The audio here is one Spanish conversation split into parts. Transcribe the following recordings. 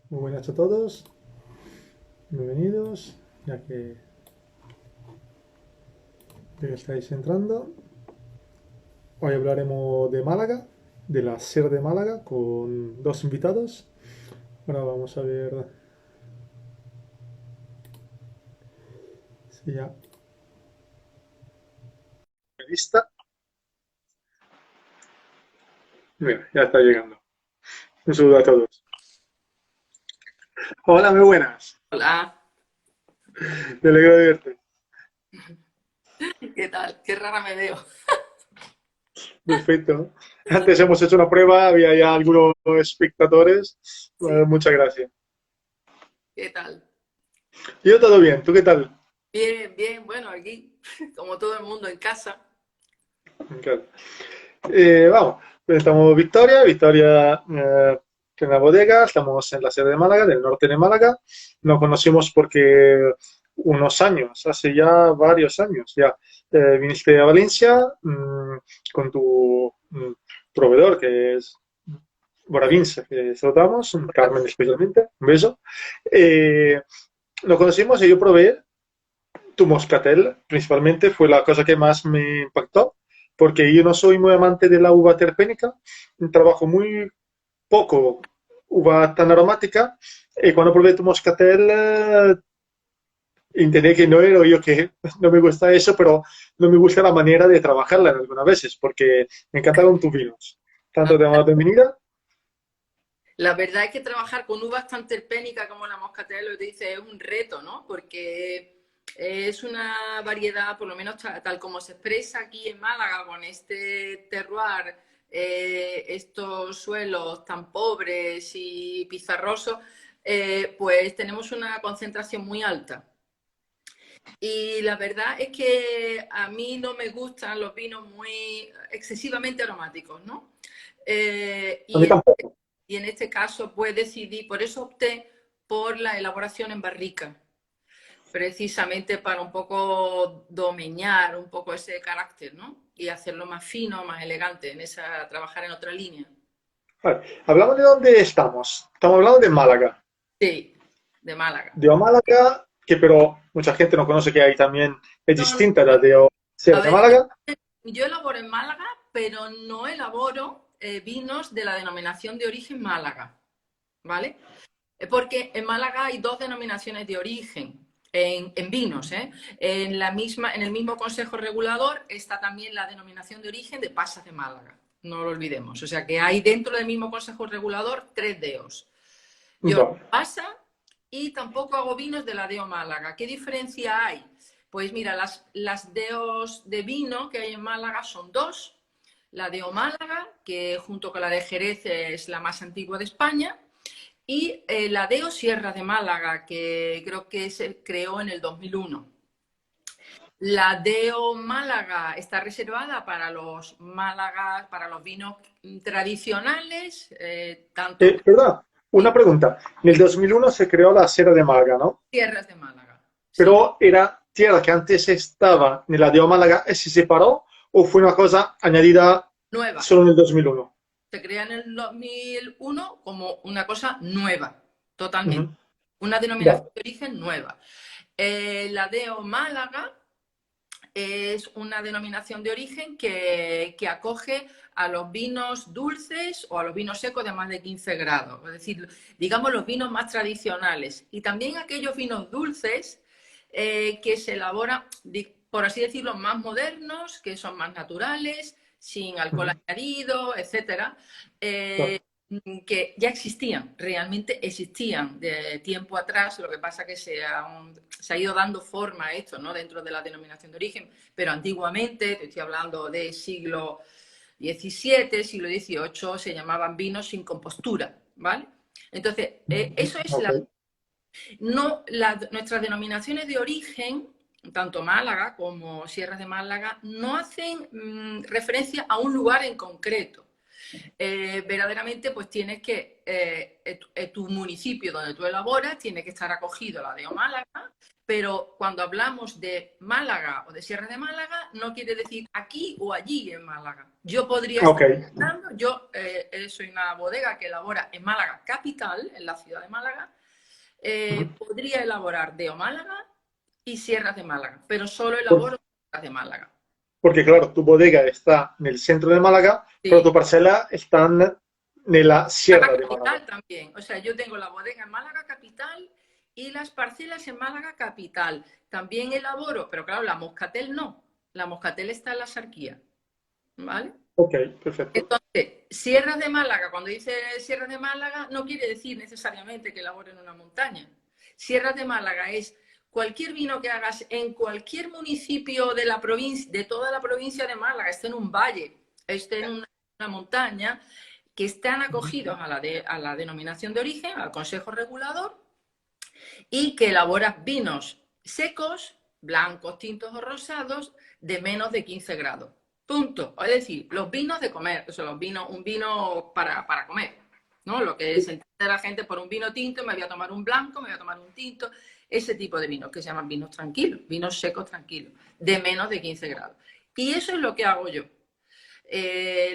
Muy buenas a todos, bienvenidos, ya que estáis entrando. Hoy hablaremos de Málaga, de la Sierra de Málaga, con dos invitados. Ahora vamos a ver si ya... ¿Lista? Mira, ya está llegando. Un saludo a todos. Hola, muy buenas. Hola, Me alegro de verte. ¿qué tal? Qué rara me veo. Perfecto. Antes hemos hecho una prueba, había ya algunos espectadores. Sí, Muchas gracias. ¿qué tal? Yo todo bien, ¿tú qué tal? Bien, bien, bueno, aquí, como todo el mundo en casa. Claro. Vamos, estamos Victoria, en la bodega, estamos en la sede de Málaga, del norte de Málaga. Nos conocimos porque unos años, hace ya varios años, ya viniste a Valencia con tu proveedor, que es Boravinsa, que saludamos, Carmen especialmente, un beso. Eh, nos conocimos y yo probé tu moscatel, principalmente, fue la cosa que más me impactó, porque yo no soy muy amante de la uva terpénica, trabajo muy poco uva tan aromática, y cuando probé tu moscatel, entendí que no era yo que no me gusta eso, pero no me gusta la manera de trabajarla en algunas veces, porque me encantaron tus vinos. La, Tanto de la bienvenida. la verdad es que trabajar con uvas tan terpénicas como la moscatel, lo que te dice, es un reto, ¿no? Porque es una variedad, por lo menos tal como se expresa aquí en Málaga, con este terroir, estos suelos tan pobres y pizarrosos, pues tenemos una concentración muy alta. Y la verdad es que a mí no me gustan los vinos muy excesivamente aromáticos, ¿no? Eh, A y, mí en, tampoco. y en este caso, pues decidí, por eso opté por la elaboración en barrica, precisamente para un poco domeñar un poco ese carácter, ¿no? Y hacerlo más fino, más elegante, trabajar en otra línea. Vale. Hablamos de dónde estamos. Estamos hablando de Málaga. Sí, de Málaga. De Málaga, que pero mucha gente no conoce que hay también, es No, no, distinta la no. de A Sierra de ver, Málaga. yo elaboro en Málaga, pero no elaboro vinos de la denominación de origen Málaga, ¿vale? Porque en Málaga hay dos denominaciones de origen en vinos, ¿eh? En el mismo Consejo Regulador está también la denominación de origen de Pasas de Málaga, no lo olvidemos. O sea que hay dentro del mismo Consejo Regulador tres DEOs. Yo no Vale. pasa y tampoco hago vinos de la DEO Málaga. ¿Qué diferencia hay? Pues mira, las DEOs de vino que hay en Málaga son dos. La DEO Málaga, que junto con la de Jerez es la más antigua de España, y la DEO Sierra de Málaga, que creo que se creó en el 2001. La DEO Málaga está reservada para los Málaga, para los vinos tradicionales, tanto ¿Verdad? Una pregunta. En el 2001 se creó la Sierra de Málaga, ¿no? tierras de Málaga. Sí, Pero era tierra que antes estaba en la de Málaga y se separó o fue una cosa añadida nueva. solo en el 2001. Se crea en el 2001 como una cosa nueva, totalmente. Ujú. Una denominación Vale. de origen nueva. La DEO Málaga es una denominación de origen que acoge a los vinos dulces o a los vinos secos de más de 15 grados, es decir, digamos los vinos más tradicionales y también aquellos vinos dulces que se elaboran, por así decirlo, más modernos, que son más naturales, sin alcohol Ujú. añadido, etcétera, Vale. eh, que ya existían, realmente existían de tiempo atrás, lo que pasa que se ha ido dando forma a esto, ¿no? Dentro de la denominación de origen, pero antiguamente, te estoy hablando de siglo XVII, siglo XVIII, se llamaban vinos sin compostura, ¿vale? Entonces, eso es Ok. no, nuestras denominaciones de origen, tanto Málaga como Sierras de Málaga, no hacen referencia a un lugar en concreto. Verdaderamente pues tienes que, tu municipio donde tú elaboras, tiene que estar acogido a la DEO Málaga, pero cuando hablamos de Málaga o de Sierra de Málaga, no quiere decir aquí o allí en Málaga. Yo podría estar hablando, yo soy una bodega que elabora en Málaga capital, en la ciudad de Málaga, podría elaborar de Málaga y Sierras de Málaga, pero solo elaboro Sierras de Málaga. Porque claro, tu bodega está en el centro de Málaga, Sí. pero tu parcela está en la Sierra de Málaga. También, o sea, yo tengo la bodega en Málaga capital y las parcelas en Málaga capital. También elaboro, pero claro, la moscatel no. La moscatel está en la Sarquía, ¿vale? Ok, perfecto. Entonces, Sierras de Málaga, cuando dice Sierras de Málaga, no quiere decir necesariamente que elabore en una montaña. Sierras de Málaga es cualquier vino que hagas en cualquier municipio de la provincia, de toda la provincia de Málaga, esté en un valle, esté en una montaña, que están acogidos a la denominación de origen, al Consejo Regulador, y que elaboras vinos secos, blancos, tintos o rosados, de menos de 15 grados. Punto. Es decir, los vinos de comer, o sea, un vino para comer, ¿no? Lo que se entiende la gente por un vino tinto, me voy a tomar un blanco, me voy a tomar un tinto, ese tipo de vinos que se llaman vinos tranquilos, vinos secos tranquilos, de menos de 15 grados. Y eso es lo que hago yo.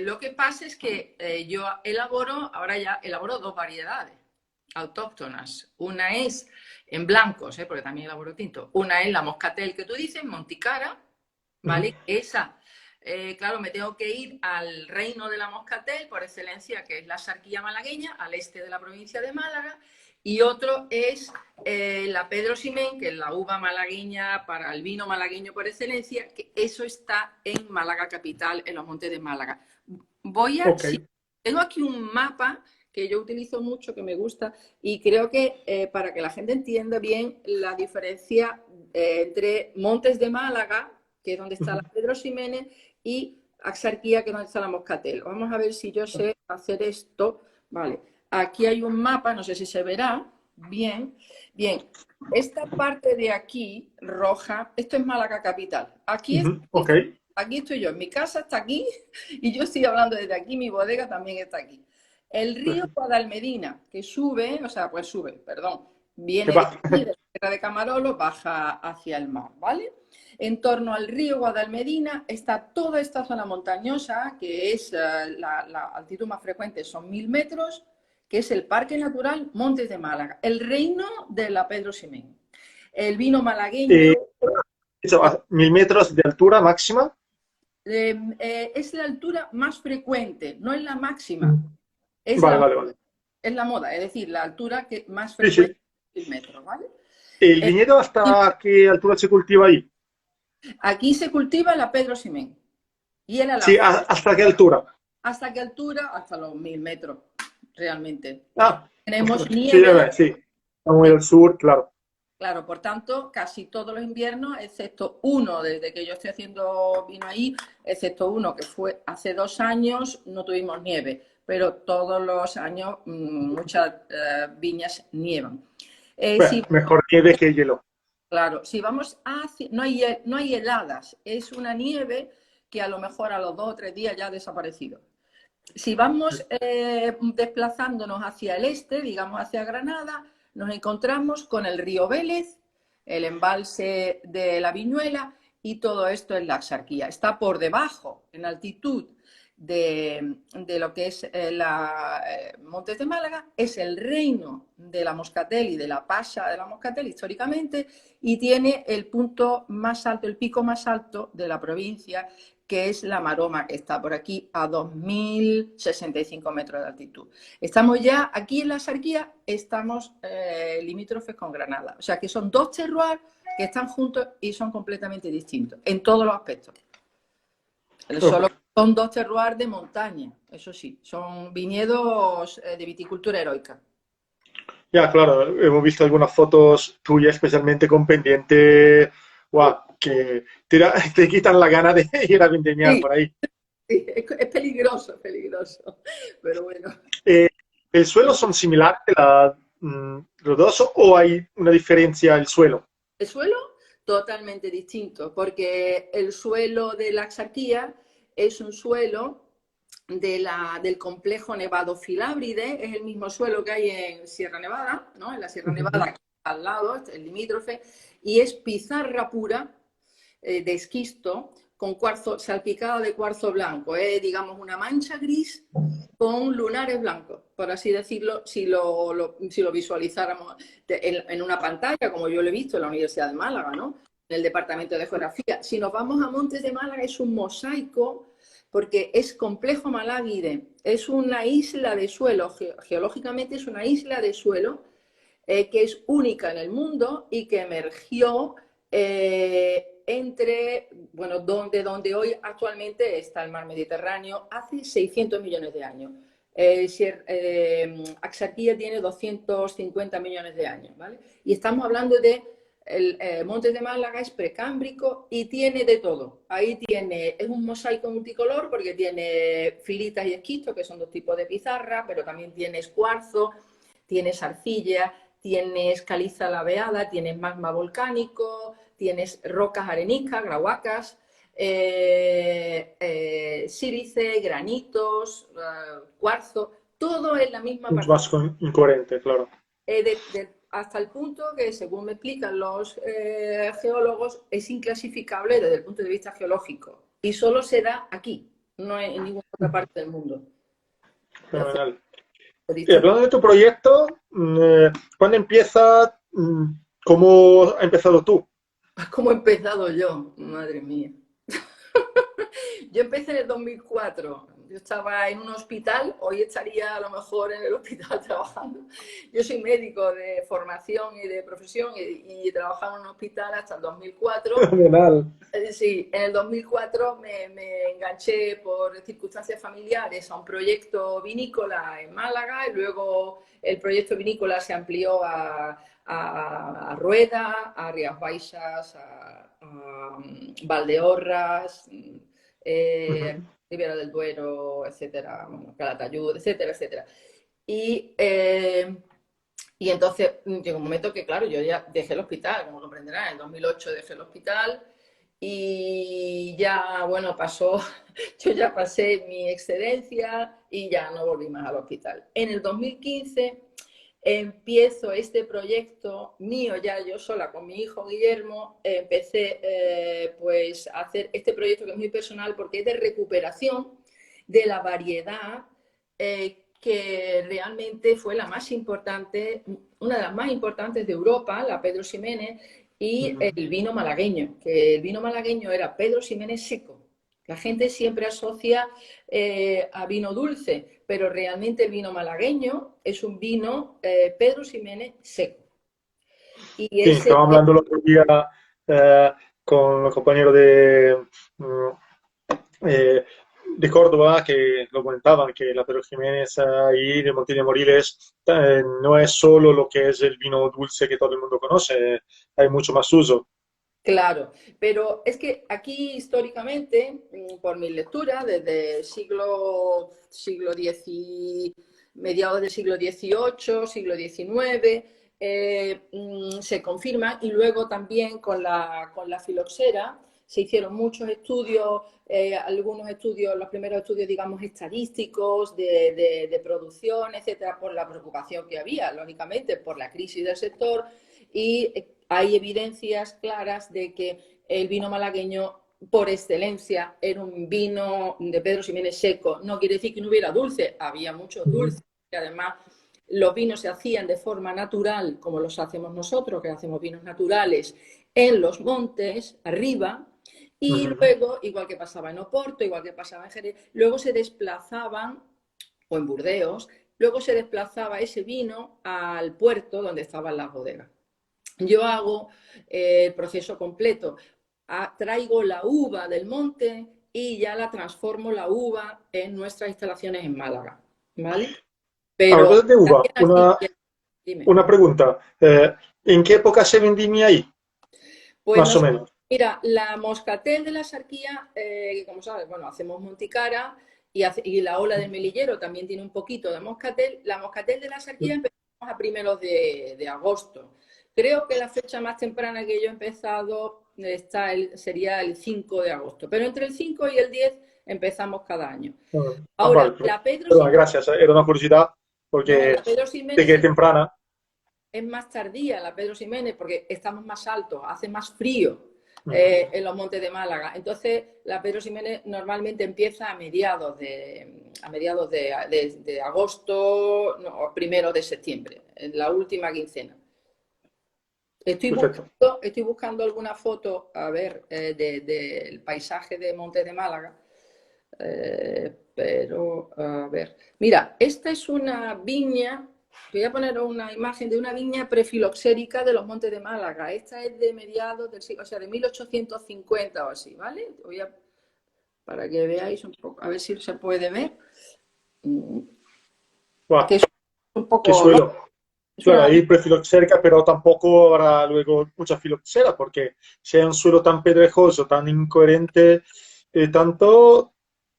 Lo que pasa es que yo ahora ya elaboro dos variedades autóctonas. Una es en blancos, porque también elaboro tinto. Una es la moscatel que tú dices, Monticara, ¿vale? Esa, claro, me tengo que ir al reino de la moscatel por excelencia, que es la Sarquía malagueña, al este de la provincia de Málaga. Y otro es la Pedro Ximénez, que es la uva malagueña para el vino malagueño por excelencia, que eso está en Málaga capital, en los montes de Málaga. Tengo aquí un mapa que yo utilizo mucho, que me gusta, y creo que para que la gente entienda bien la diferencia entre Montes de Málaga, que es donde está la Pedro Ximénez, y Axarquía, que es donde está la Moscatel. Vamos a ver si yo sé hacer esto. Vale. Aquí hay un mapa, no sé si se verá. Bien, bien. Esta parte de aquí, roja, esto es Málaga capital. Aquí estoy yo, mi casa está aquí y yo estoy hablando desde aquí, mi bodega también está aquí. El río Guadalmedina, que sube, viene de aquí, de la Sierra de Camarolo, baja hacia el mar, ¿vale? En torno al río Guadalmedina está toda esta zona montañosa, que es la altitud más frecuente, son 1000 metros, que es el Parque Natural Montes de Málaga, el reino de la Pedro Ximénez. El vino malagueño... 1000 metros de altura máxima. Es la altura más frecuente, no es la máxima. Es la moda, es decir, la altura que más frecuente es 1000 metros, ¿vale? ¿El viñedo hasta qué altura se cultiva ahí? Aquí se cultiva la Pedro Ximénez. Y el sí, ¿hasta qué altura? ¿Hasta qué altura? Hasta los 1000 metros, realmente. Ah, tenemos nieve. Sí, estamos en el sur, claro. Claro, por tanto, casi todos los inviernos, excepto uno, desde que yo estoy haciendo vino ahí, excepto uno que fue hace 2 años, no tuvimos nieve, pero todos los años muchas viñas nievan. Mejor nieve que hielo. Claro, si vamos hacia... No hay heladas, es una nieve que a lo mejor a los 2 o 3 días ya ha desaparecido. Si vamos desplazándonos hacia el este, digamos hacia Granada, nos encontramos con el río Vélez, el embalse de la Viñuela y todo esto en la Axarquía. Está por debajo, en altitud de lo que es Montes de Málaga, es el reino de la Moscatel y de la Pasha de la Moscatel históricamente y tiene el punto más alto, el pico más alto de la provincia, que es la Maroma, que está por aquí a 2065 metros de altitud. Estamos ya aquí en la Axarquía, estamos limítrofes con Granada. O sea que son 2 terroirs que están juntos y son completamente distintos en todos los aspectos. Solo son 2 terroirs de montaña, eso sí, son viñedos de viticultura heroica. Ya, claro, hemos visto algunas fotos tuyas, especialmente con pendiente, que te quitan la gana de ir a vendimiar por ahí. Sí, es peligroso, pero bueno. ¿El suelo son similares los dos o hay una diferencia el suelo? El suelo totalmente distinto, porque el suelo de la Axarquía es un suelo del complejo Nevado Filábride, es el mismo suelo que hay en Sierra Nevada, ¿no? En la Sierra Nevada al lado, el limítrofe, y es pizarra pura de esquisto con cuarzo, salpicada de cuarzo blanco, digamos una mancha gris con lunares blancos, por así decirlo, si lo visualizáramos en una pantalla, como yo lo he visto en la Universidad de Málaga, ¿no? En el Departamento de Geografía. Si nos vamos a Montes de Málaga, es un mosaico, porque es complejo Malagide, es una isla de suelo, geológicamente es una isla de suelo que es única en el mundo y que emergió bueno, donde hoy actualmente está el mar Mediterráneo, hace 600 millones de años. Axarquía tiene 250 millones de años, ¿vale? Y estamos hablando de Montes de Málaga es precámbrico y tiene de todo. Ahí es un mosaico multicolor porque tiene filitas y esquisto, que son dos tipos de pizarra, pero también tienes cuarzo, tienes arcilla, tienes caliza laveada, tienes magma volcánico, tienes rocas areniscas, grahuacas, sílice, granitos, cuarzo, todo en la misma Mucho más incoherente, claro. hasta el punto que, según me explican los geólogos, es inclasificable desde el punto de vista geológico y solo se da aquí, no en ninguna otra parte del mundo. Fenomenal. Y hablando de tu proyecto, ¿cuándo empieza? ¿Cómo has empezado tú? ¿Cómo he empezado yo? Madre mía. Yo empecé en el 2004. Yo estaba en un hospital, hoy estaría a lo mejor en el hospital trabajando. Yo soy médico de formación y de profesión y trabajaba en un hospital hasta el 2004. Fenomenal. Sí, en el 2004 me enganché por circunstancias familiares a un proyecto vinícola en Málaga y luego el proyecto vinícola se amplió a Rueda, a Rías Baixas, a Valdeorras, Ribera del Duero, etcétera, Calatayud, etcétera, etcétera. Y entonces llegó un momento que, claro, yo ya dejé el hospital, como comprenderán, en el 2008 dejé el hospital y ya, bueno, yo ya pasé mi excedencia y ya no volví más al hospital. En el 2015 empiezo este proyecto mío, ya yo sola con mi hijo Guillermo, empecé pues a hacer este proyecto que es muy personal porque es de recuperación de la variedad que realmente fue la más importante, una de las más importantes de Europa, la Pedro Ximénez, y el vino malagueño, que el vino malagueño era Pedro Ximénez seco. La gente siempre asocia a vino dulce, pero realmente el vino malagueño es un vino Pedro Ximénez seco. Sí, estaba hablando el otro día con los compañeros de Córdoba que lo comentaban, que la Pedro Jiménez ahí de Montilla Moriles no es solo lo que es el vino dulce que todo el mundo conoce, hay mucho más uso. Claro, pero es que aquí históricamente, por mi lectura, desde mediados del siglo XVIII, siglo XIX, se confirma y luego también con la filoxera se hicieron muchos estudios, algunos estudios, los primeros estudios, digamos, estadísticos de producción, etcétera, por la preocupación que había, lógicamente, por la crisis del sector y hay evidencias claras de que el vino malagueño por excelencia era un vino de Pedro Ximénez seco. No quiere decir que no hubiera dulce, había muchos dulces, y además los vinos se hacían de forma natural, como los hacemos nosotros, que hacemos vinos naturales en los montes, arriba, y luego, igual que pasaba en Oporto, igual que pasaba en Jerez, luego se desplazaban, o en Burdeos, luego se desplazaba ese vino al puerto donde estaban las bodegas. Yo hago el proceso completo. Traigo la uva del monte y ya la transformo la uva en nuestras instalaciones en Málaga, ¿vale? Pero Hablando de uva, una pregunta. ¿En qué época se vendimia ahí? Pues más o menos. Mira, la moscatel de la Axarquía, como sabes, bueno, hacemos Monticara y la ola del Melillero también tiene un poquito de moscatel. La moscatel de la Axarquía empezamos a primeros de agosto. Creo que la fecha más temprana que yo he empezado sería el 5 de agosto, pero entre el 5 y el 10 empezamos cada año. Ahora, vale, la Pedro perdón, Ximénez, gracias, era una curiosidad porque no, la Pedro de que Ximénez, temprana. es más tardía, la Pedro Ximénez, porque estamos más altos, hace más frío en los montes de Málaga. Entonces, la Pedro Ximénez normalmente empieza a mediados de agosto, no, primero de septiembre, en la última quincena. Perfecto. Estoy buscando alguna foto, a ver, del paisaje de Montes de Málaga. Pero, a ver. Mira, esta es una viña. Voy a poner una imagen de una viña prefiloxérica de los Montes de Málaga. Esta es de mediados del siglo, o sea, de 1850 o así, ¿vale? Para que veáis un poco, a ver si se puede ver. Wow, Que es un qué poco, ¿no? suelo. Es Claro, una, ahí prefiloxérica, pero tampoco habrá luego mucha filoxera, porque si hay un suelo tan pedregoso, tan incoherente, tanto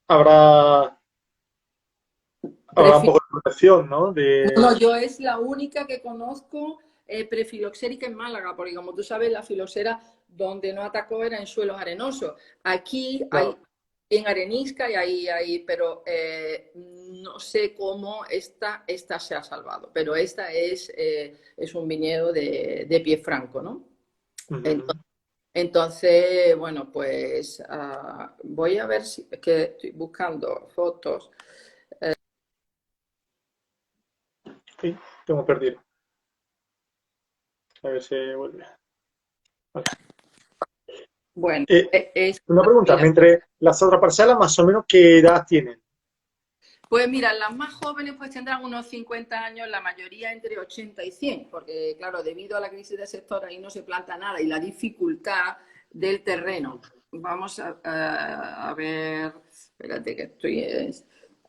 habrá, habrá un poco de protección, ¿no? No, yo es la única que conozco prefiloxérica en Málaga, porque como tú sabes, la filoxera donde no atacó era en suelos arenosos. Aquí hay Claro. en arenisca y ahí, pero no sé cómo esta se ha salvado, pero esta es un viñedo de pie franco, ¿no? Ujú. Entonces, bueno, pues voy a ver si, es que estoy buscando fotos. Sí, tengo perdido. A ver si vuelve. Vale. Bueno, Eh, es, una pregunta, mira, entre las otras parcelas, más o menos, ¿qué edad tienen? pues mira, las más jóvenes pues tendrán unos 50 años, la mayoría entre 80 y 100, porque claro, debido a la crisis del sector ahí no se planta nada y la dificultad del terreno. Vamos a ver, espérate que estoy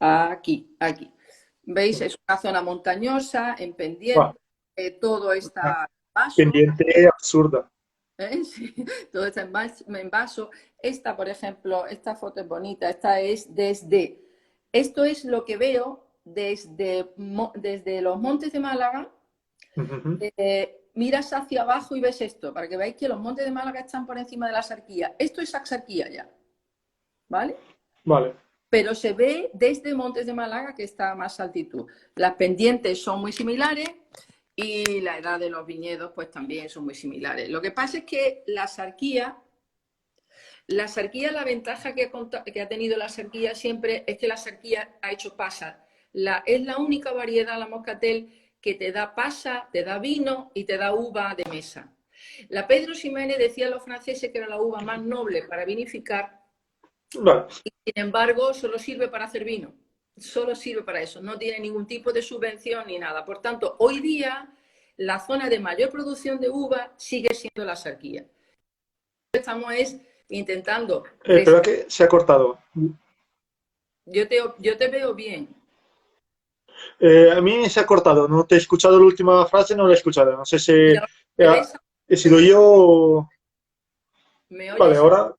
aquí. ¿Veis? Es una zona montañosa, en Buah, pendiente, todo una está vaso. pendiente absurda. Sí, todo está en vaso. Esta, por ejemplo, esta foto es bonita. Esta es desde. Esto es lo que veo desde los Montes de Málaga. Ujú. Miras hacia abajo y ves esto, para que veáis que los Montes de Málaga están por encima de la Axarquía. Esto es Axarquía ya, ¿vale? Vale. Pero se ve desde Montes de Málaga, que está a más altitud. Las pendientes son muy similares y la edad de los viñedos pues también son muy similares. Lo que pasa es que la ventaja que ha tenido la sarquía siempre es que la sarquía ha hecho pasas. Es la única variedad, la moscatel, que te da pasa, te da vino y te da uva de mesa. La Pedro Ximénez decía a los franceses que era la uva más noble para vinificar Vale. y sin embargo solo sirve para hacer vino. Solo sirve para eso, no tiene ningún tipo de subvención ni nada. Por tanto, hoy día la zona de mayor producción de uva sigue siendo la sarquía. Estamos intentando Pero que se ha cortado. yo te veo bien. A mí se ha cortado. No te he escuchado la última frase, no la he escuchado. No sé si Mira, ¿me ves? he sido yo. ¿Me Vale, oyes?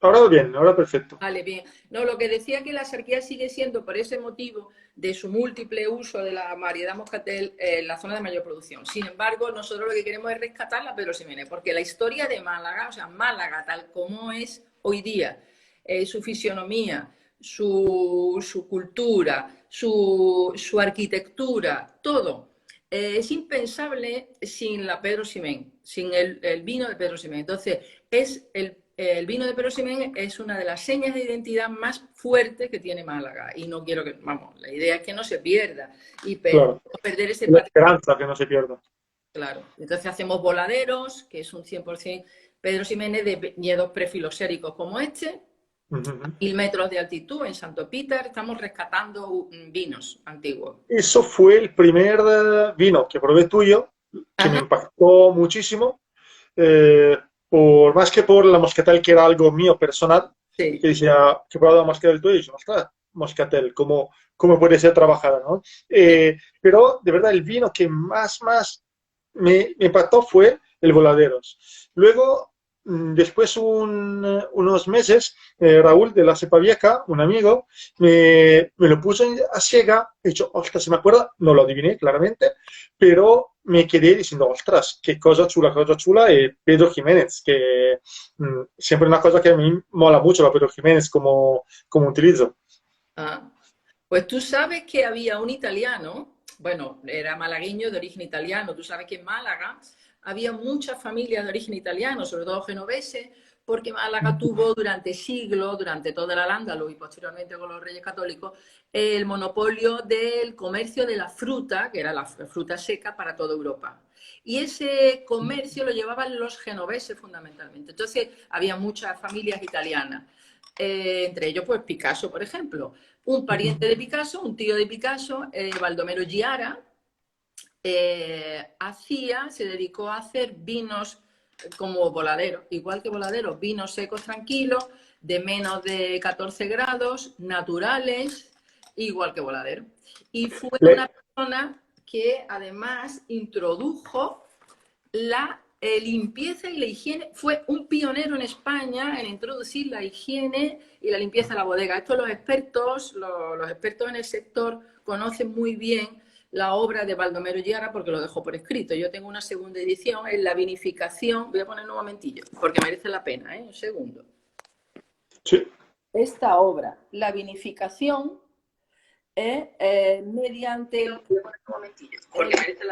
ahora bien, ahora perfecto. Vale, bien. No, lo que decía que la sarquía sigue siendo, por ese motivo de su múltiple uso de la variedad moscatel, la zona de mayor producción. Sin embargo, nosotros lo que queremos es rescatar la Pedro Ximénez, porque la historia de Málaga, o sea, Málaga tal como es hoy día, su fisionomía, su cultura, su arquitectura, todo, es impensable sin la Pedro Ximénez, sin el vino de Pedro Ximénez. Entonces, el vino de Pedro Ximénez es una de las señas de identidad más fuertes que tiene Málaga. Y no quiero que, vamos, la idea es que no se pierda y Claro. no perder ese La patrimonio. esperanza que no se pierda. Claro. Entonces hacemos voladeros, que es un 100% Pedro Ximénez de viñedos prefiloxéricos como este, Ujú. 1000 metros de altitud en Santo Peter. Estamos rescatando vinos antiguos. Eso fue el primer vino que probé tuyo, que me Ajá, impactó muchísimo. eh, por más que por la moscatel, que era algo mío personal, que sí. decía que he probado la moscatel tuya y dije, ostras, moscatel, ¿cómo puede ser trabajada, ¿no? Pero de verdad, el vino que más me impactó fue el Voladeros. Luego, después unos meses, Raúl de la Cepa Vieja, un amigo, me lo puso a ciega, he dicho, ostras, se me acuerda, no lo adiviné claramente, pero me quedé diciendo, ostras, qué cosa chula, Pedro Jiménez, que siempre una cosa que a mí mola mucho, la Pedro Jiménez, como utilizo. Ah. Pues tú sabes que había un italiano bueno, era malagueño de origen italiano. Tú sabes que en Málaga había muchas familias de origen italiano, sobre todo genoveses, porque Málaga tuvo durante siglos, durante toda el Al-Ándalus y posteriormente con los Reyes Católicos, el monopolio del comercio de la fruta, que era la fruta seca para toda Europa. Y ese comercio lo llevaban los genoveses fundamentalmente. Entonces había muchas familias italianas. Entre ellos, pues Picasso, por ejemplo. Un pariente de Picasso, un tío de Picasso, Baldomero Giara, se dedicó a hacer vinos como Voladero, igual que Voladero, vinos secos tranquilos, de menos de 14 grados, naturales, igual que Voladero. Y fue una persona que además introdujo la limpieza y la higiene. Fue un pionero en España en introducir la higiene y la limpieza en la bodega. Esto los expertos en el sector conocen muy bien la obra de Baldomero Giara porque lo dejó por escrito. Yo tengo una segunda edición en la vinificación. Voy a poner un momentillo porque merece la pena, un segundo. Sí. Esta obra, la vinificación, mediante el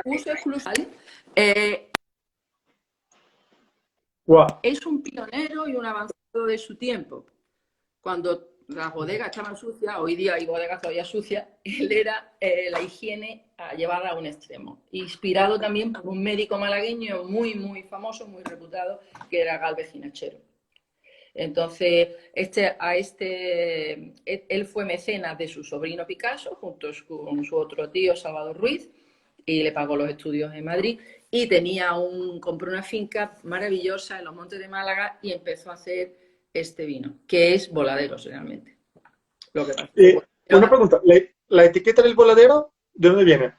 uso exclusivo. Wow. Es un pionero y un avanzado de su tiempo. Cuando las bodegas estaban sucias, hoy día hay bodegas todavía sucias, él era la higiene llevada a un extremo. Inspirado también por un médico malagueño muy, muy famoso, muy reputado, que era Gálvez Ginechero. Entonces, él fue mecenas de su sobrino Picasso, junto con su otro tío, Salvador Ruiz, y le pagó los estudios en Madrid. Y compró una finca maravillosa en los Montes de Málaga y empezó a hacer este vino, que es Voladeros realmente. Lo que pasa. Una pregunta, ¿la etiqueta del Voladero de dónde viene?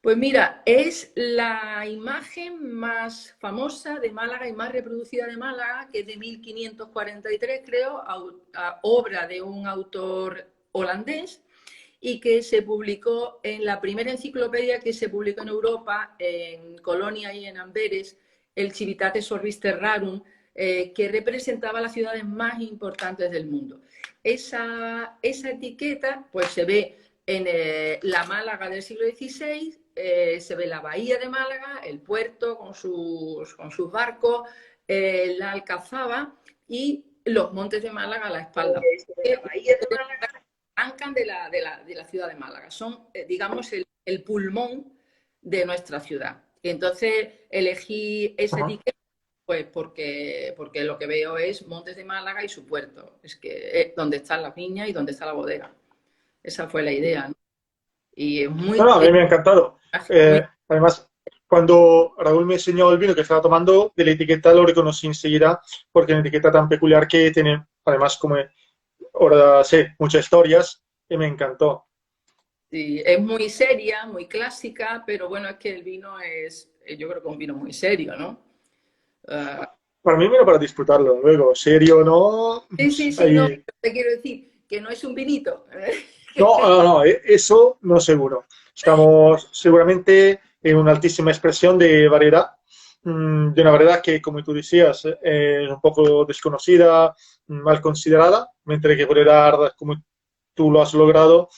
Pues mira, es la imagen más famosa de Málaga y más reproducida de Málaga, que es de 1543, creo, obra de un autor holandés y que se publicó en la primera enciclopedia que se publicó en Europa, en Colonia y en Amberes, el Civitate Sorbis Terrarum, que representaba las ciudades más importantes del mundo. Esa etiqueta pues se ve en la Málaga del siglo XVI, se ve la bahía de Málaga, el puerto con sus barcos, la Alcazaba y los montes de Málaga a la espalda. La bahía de Málaga arrancan de la ciudad de Málaga. Son, digamos, el pulmón de nuestra ciudad. Y entonces elegí esa etiqueta pues porque lo que veo es Montes de Málaga y su puerto. Es que es donde están las viñas y donde está la bodega. Esa fue la idea, ¿no? Y es muy... No, a mí me ha encantado. muy Además, cuando Raúl me enseñó el vino que estaba tomando, de la etiqueta lo reconocí enseguida, porque es una etiqueta tan peculiar que tiene, además, como ahora sé, muchas historias, y me encantó. sí, es muy seria, muy clásica, pero bueno, es que el vino es, yo creo que es un vino muy serio, ¿no? Uh, Para mí, vino para disfrutarlo. Luego, serio, ¿no? sí, no, Ahí... te quiero decir que no es un vinito. No, eso no seguro. Estamos seguramente en una altísima expresión de variedad, de una variedad que, como tú decías, es un poco desconocida, mal considerada, mientras que puede dar, como tú lo has logrado,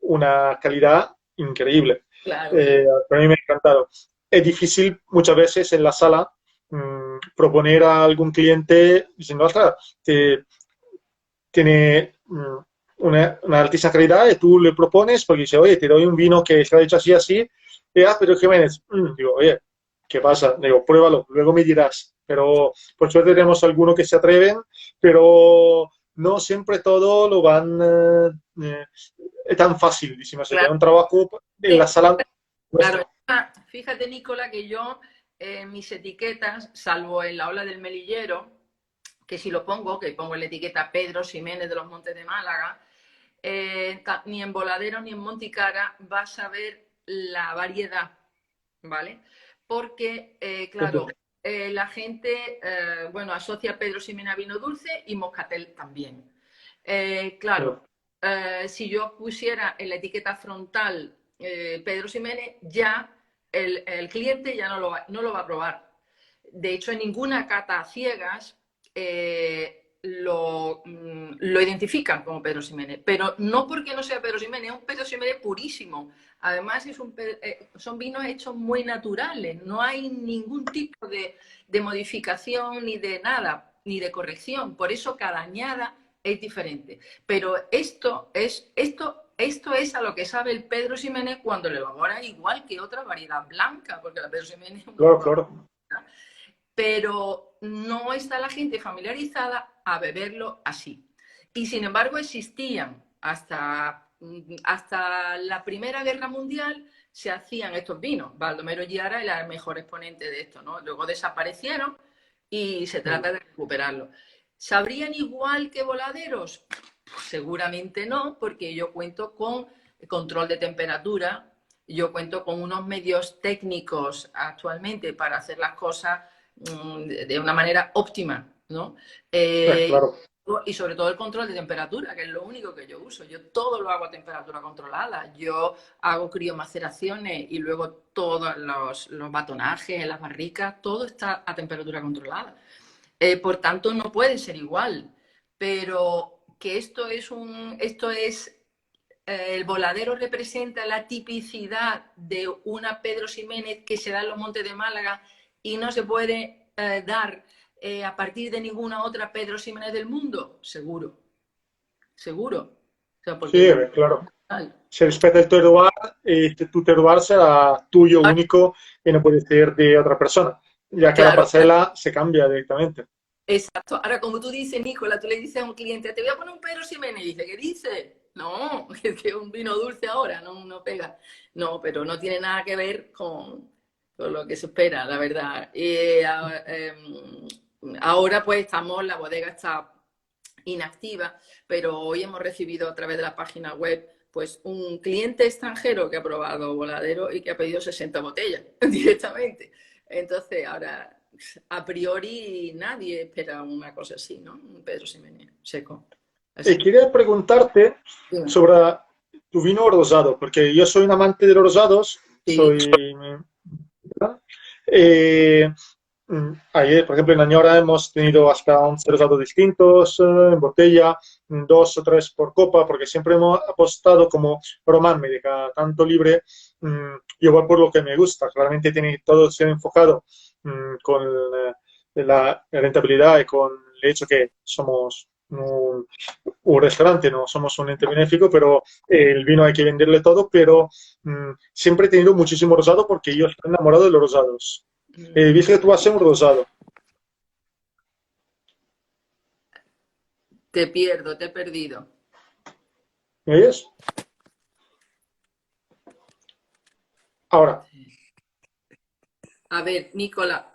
una calidad increíble. Claro. Para mí me ha encantado. Es difícil muchas veces en la sala proponer a algún cliente diciendo, ostras, tiene una altísima calidad y tú le propones porque dice, oye, te doy un vino que se ha hecho así, así, y, pero Jiménez, digo, oye, ¿qué pasa? Digo, pruébalo, luego me dirás. Pero por suerte tenemos algunos que se atreven, pero no siempre todo lo van es tan fácil, decimos, Claro. un trabajo en la sala Claro, nuestra. fíjate, Nicola, que yo mis etiquetas, salvo en la ola del melillero, que si lo pongo, que pongo en la etiqueta Pedro Ximénez de los Montes de Málaga, ni en Voladero ni en Monticara vas a ver la variedad, ¿vale? Porque, claro, la gente, bueno, asocia Pedro Ximénez a vino dulce y Moscatel también. Claro, si yo pusiera en la etiqueta frontal Pedro Ximénez, ya el cliente ya no lo va a probar. De hecho, en ninguna cata a ciegas lo identifican como Pedro Ximénez, pero no porque no sea Pedro Ximénez, es un Pedro Ximénez purísimo. Además, son vinos hechos muy naturales, no hay ningún tipo de modificación ni de nada, ni de corrección. Por eso cada añada es diferente. Pero esto es a lo que sabe el Pedro Ximénez cuando lo elabora igual que otra variedad blanca, porque la Pedro Ximénez es una Claro, claro. pero no está la gente familiarizada a beberlo así. Y sin embargo existían hasta la Primera Guerra Mundial, se hacían estos vinos. Baldomero Giara era el mejor exponente de esto, ¿no? Luego desaparecieron y se trata de recuperarlos. ¿Sabrían igual que voladeros? Pues seguramente no, porque yo cuento con control de temperatura, yo cuento con unos medios técnicos actualmente para hacer las cosas de una manera óptima, ¿no? Claro. Y sobre todo el control de temperatura, que es lo único que yo uso. Yo todo lo hago a temperatura controlada. Yo hago criomaceraciones y luego todos los batonajes, las barricas, todo está a temperatura controlada. Por tanto, no puede ser igual. Pero que esto es el voladero representa la tipicidad de una Pedro Ximénez que se da en los Montes de Málaga y no se puede dar a partir de ninguna otra Pedro Ximénez del mundo, seguro. Seguro. O sea, Sí, claro. Se respeta el terroir y tu terroir será tuyo, único, y no puede ser de otra persona, ya que la parcela se cambia directamente. Exacto. Ahora, como tú dices, Nicola, tú le dices a un cliente, te voy a poner un Pedro Ximénez, y dice, ¿qué dice? No, es que es un vino dulce ahora, no pega. No, pero no tiene nada que ver con lo que se espera, la verdad. Ahora pues la bodega está inactiva, pero hoy hemos recibido a través de la página web pues un cliente extranjero que ha probado Voladero y que ha pedido 60 botellas directamente. Entonces, ahora, a priori, nadie espera una cosa así, ¿no? Un Pedro Ximénez seco. Quería preguntarte sobre tu vino rosado, porque yo soy un amante de los rosados, sí. Ayer, por ejemplo, en Añora hemos tenido hasta 11 rosados distintos en botella, 2 o 3 por copa, porque siempre hemos apostado como Román me deja tanto libre, yo voy por lo que me gusta. Claramente tiene todo se ha enfocado con la rentabilidad y con el hecho que somos un restaurante, no somos un ente benéfico, pero el vino hay que venderle todo, pero siempre he tenido muchísimo rosado porque yo estoy enamorado de los rosados. Viste que tú haces un rosado. Te pierdo, te he perdido. ¿Me oyes? Ahora. A ver, Nicola,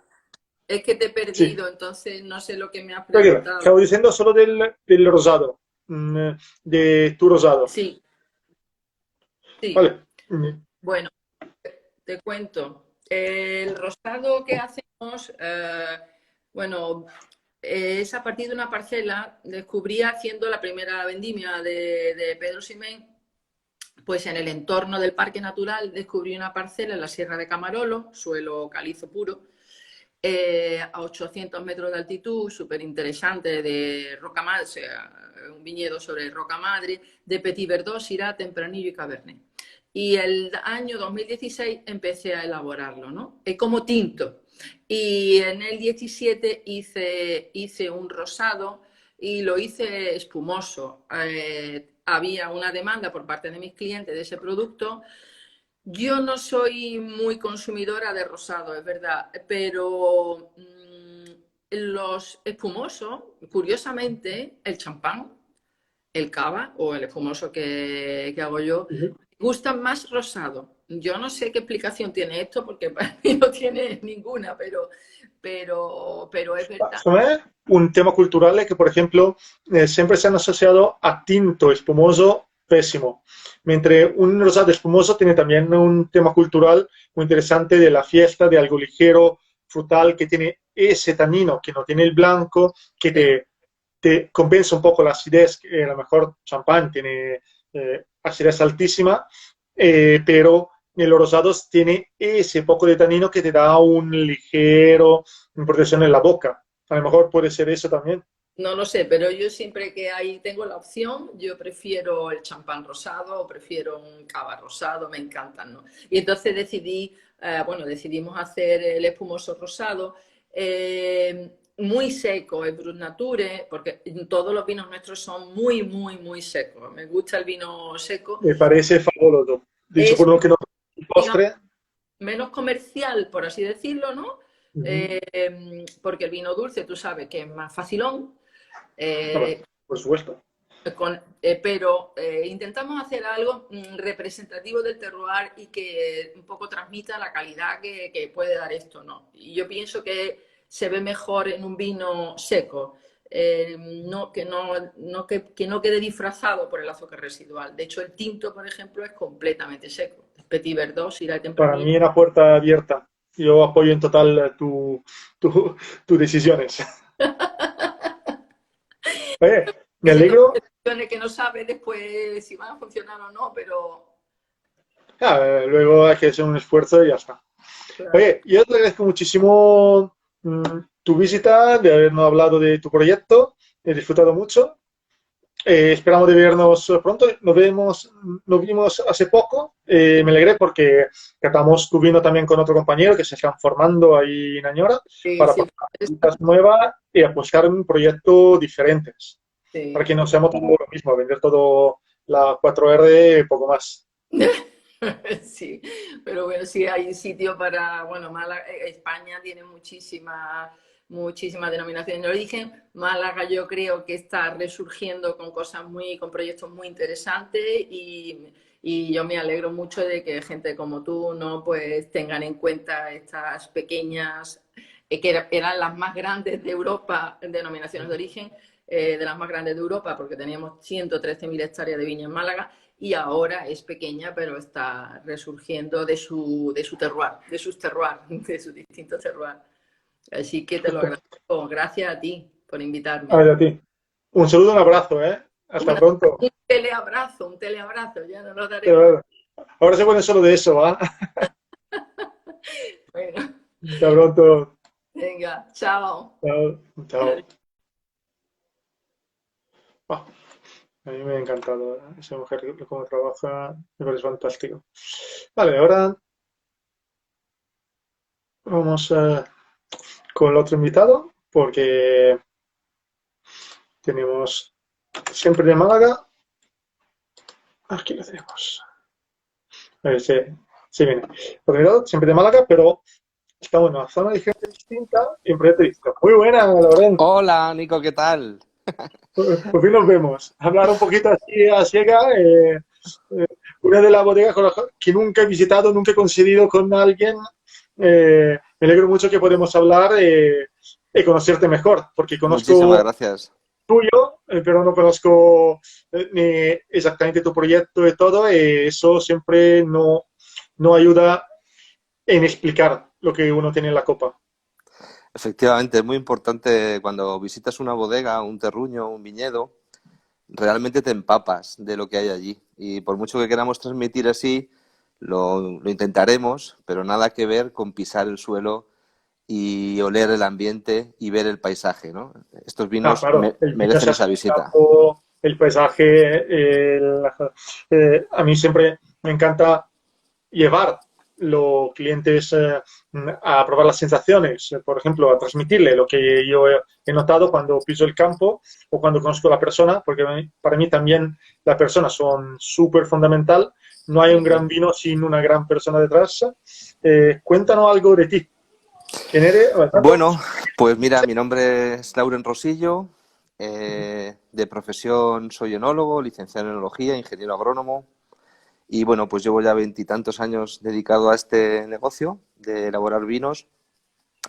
es que te he perdido, sí. Entonces no sé lo que me has preguntado. Estaba diciendo solo del rosado, de tu rosado. Sí. Sí. Vale. Bueno, te cuento. El rosado que hacemos, bueno, es a partir de una parcela. Descubrí haciendo la primera vendimia de Pedro Ximénez, pues en el entorno del Parque Natural descubrí una parcela en la Sierra de Camarolo, suelo calizo puro, a 800 metros de altitud, súper interesante, de roca madre, o sea, un viñedo sobre roca madre, de Petit Verdot, Syrah, Tempranillo y Cabernet. Y el año 2016 empecé a elaborarlo, ¿no? Como tinto. Y en el 17 hice un rosado y lo hice espumoso. Había una demanda por parte de mis clientes de ese producto. Yo no soy muy consumidora de rosado, es verdad, pero los espumosos, curiosamente, el champán, el cava o el espumoso que hago yo, gustan más rosado. Yo no sé qué explicación tiene esto, porque para mí no tiene ninguna, pero es verdad. Un tema cultural es que, por ejemplo, siempre se han asociado a tinto espumoso pésimo. Mientras un rosado espumoso tiene también un tema cultural muy interesante de la fiesta, de algo ligero, frutal, que tiene ese tanino que no tiene el blanco, que te compensa un poco la acidez, que a lo mejor champán tiene acidez altísima, pero en los rosados tiene ese poco de tanino que te da un ligero protección en la boca. A lo mejor puede ser eso también. No lo sé, pero yo siempre que ahí tengo la opción, yo prefiero el champán rosado o prefiero un cava rosado, me encantan, ¿no? Y entonces decidimos hacer el espumoso rosado, muy seco, el Brut Nature, porque todos los vinos nuestros son muy, muy, muy secos. Me gusta el vino seco. Me parece fabuloso. Dicho Es, por uno que no digamos, postre. menos comercial, por así decirlo, ¿no? Ujú. Porque el vino dulce, tú sabes que es más facilón. Bueno, Eh, por supuesto. pero intentamos hacer algo representativo del terroir y que un poco transmita la calidad que puede dar esto, ¿no? Y yo pienso que se ve mejor en un vino seco, que no quede disfrazado por el azúcar residual. De hecho, el tinto, por ejemplo, es completamente seco. El Petit Verdot, si la Para tempranillo. mí una puerta abierta. Yo apoyo en total tus decisiones. Oye, me Que se toma alegro. decisiones que no sabe después si van a funcionar o no, pero Luego hay que hacer un esfuerzo y ya está. claro. Oye, yo te agradezco muchísimo tu visita, de habernos hablado de tu proyecto. He disfrutado mucho. Esperamos de vernos pronto. Nos vimos hace poco. Me alegré porque catamos tu vino también con otro compañero que se están formando ahí en Añora Sí, para sí, probar cosas nuevas y apostar en proyectos diferentes. Para sí. que no seamos todo lo mismo, vender todo la 4R y poco más. Sí, pero bueno, sí hay sitio para, bueno, España tiene muchísimas denominaciones de origen. Málaga yo creo que está resurgiendo con proyectos muy interesantes y yo me alegro mucho de que gente como tú, ¿no? Pues tengan en cuenta estas pequeñas, eran las más grandes de Europa, denominaciones de origen, de las más grandes de Europa, porque teníamos 113.000 hectáreas de viña en Málaga y ahora es pequeña, pero está resurgiendo de su terroir, de sus terroir, de sus distintos terroir. Así que te lo agradezco. Gracias a ti por A invitarme. ver, a ti. Un saludo, un abrazo, ¿eh? Hasta pronto. Un teleabrazo, ya no lo De daremos. verdad. Ahora se pone solo de eso, ¿va? Bueno, Hasta pronto. venga, chao. Chao. Chao. Ah, a mí me ha encantado esa mujer, cómo trabaja, me parece fantástico. Vale, ahora vamos con el otro invitado, porque tenemos siempre de Málaga. Aquí lo tenemos. A ver si viene. Por mi lado, siempre de Málaga, pero estamos en una zona de gente distinta y un proyecto distinto. Muy buena, Loren. Hola, Nico, ¿qué tal? Por fin nos vemos. Hablar un poquito así a ciega. Una de las bodegas que nunca he visitado, nunca he coincidido con alguien. Me alegro mucho que podemos hablar y conocerte mejor, porque Muchísimas conozco gracias. tuyo, pero no conozco ni exactamente tu proyecto y todo. Eso siempre no ayuda en explicar lo que uno tiene en la copa. Efectivamente, es muy importante cuando visitas una bodega, un terruño, un viñedo, realmente te empapas de lo que hay allí. Y por mucho que queramos transmitir así, lo intentaremos, pero nada que ver con pisar el suelo y oler el ambiente y ver el paisaje, ¿no? Estos Ah, vinos claro, el vino merecen se hace esa en el visita. campo, el paisaje. A mí siempre me encanta llevar los clientes a probar las sensaciones, por ejemplo, a transmitirle lo que yo he notado cuando piso el campo o cuando conozco a la persona, porque para mí también las personas son súper fundamental. No hay un gran vino sin una gran persona detrás. Cuéntanos algo de ti. ¿Quién eres? Bueno, pues mira, mi nombre es Lauren Rosillo, de profesión soy enólogo, licenciado en enología, ingeniero agrónomo. Y bueno, pues llevo ya veintitantos años dedicado a este negocio de elaborar vinos.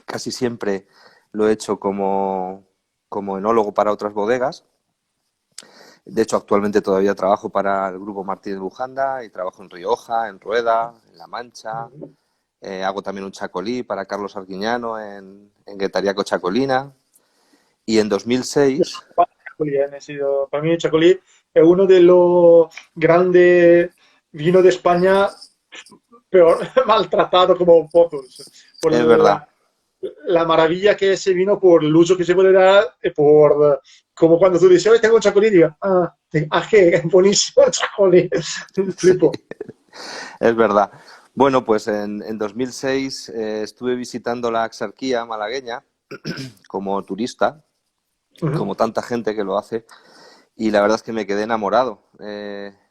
Casi siempre lo he hecho como enólogo para otras bodegas. De hecho, actualmente todavía trabajo para el Grupo Martínez Bujanda y trabajo en Rioja, en Rueda, en La Mancha. Hago también un chacolí para Carlos Arguiñano en Guetariaco Chacolina. Y en 2006, Chacolí, para mí Chacolí es uno de los grandes vinos de España peor maltratado como pocos por es verdad, la maravilla que es ese vino por el uso que se puede dar, por como cuando tú dices, hoy tengo chacolí, y digo, qué buenísimo chacolí, Sí, flipo. es verdad. Bueno, pues en 2006 estuve visitando la Axarquía malagueña como turista, Ujú. como tanta gente que lo hace, y la verdad es que me quedé enamorado.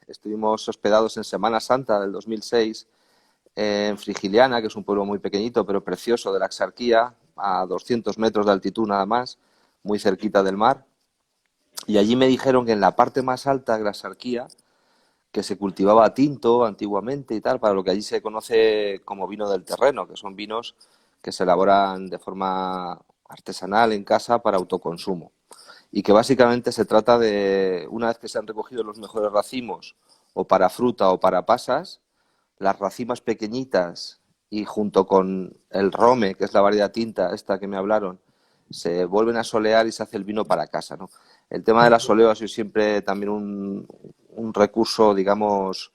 Estuvimos hospedados en Semana Santa del 2006 en Frigiliana, que es un pueblo muy pequeñito pero precioso de la Axarquía, a 200 metros de altitud nada más, muy cerquita del mar. Y allí me dijeron que en la parte más alta de la Axarquía, que se cultivaba tinto antiguamente y tal, para lo que allí se conoce como vino del terreno, que son vinos que se elaboran de forma artesanal en casa para autoconsumo. Y que básicamente se trata de, una vez que se han recogido los mejores racimos, o para fruta o para pasas, las racimas pequeñitas y junto con el rome, que es la variedad tinta, esta que me hablaron, se vuelven a solear y se hace el vino para casa, ¿no? El tema de la soleo ha sido siempre también un recurso, digamos,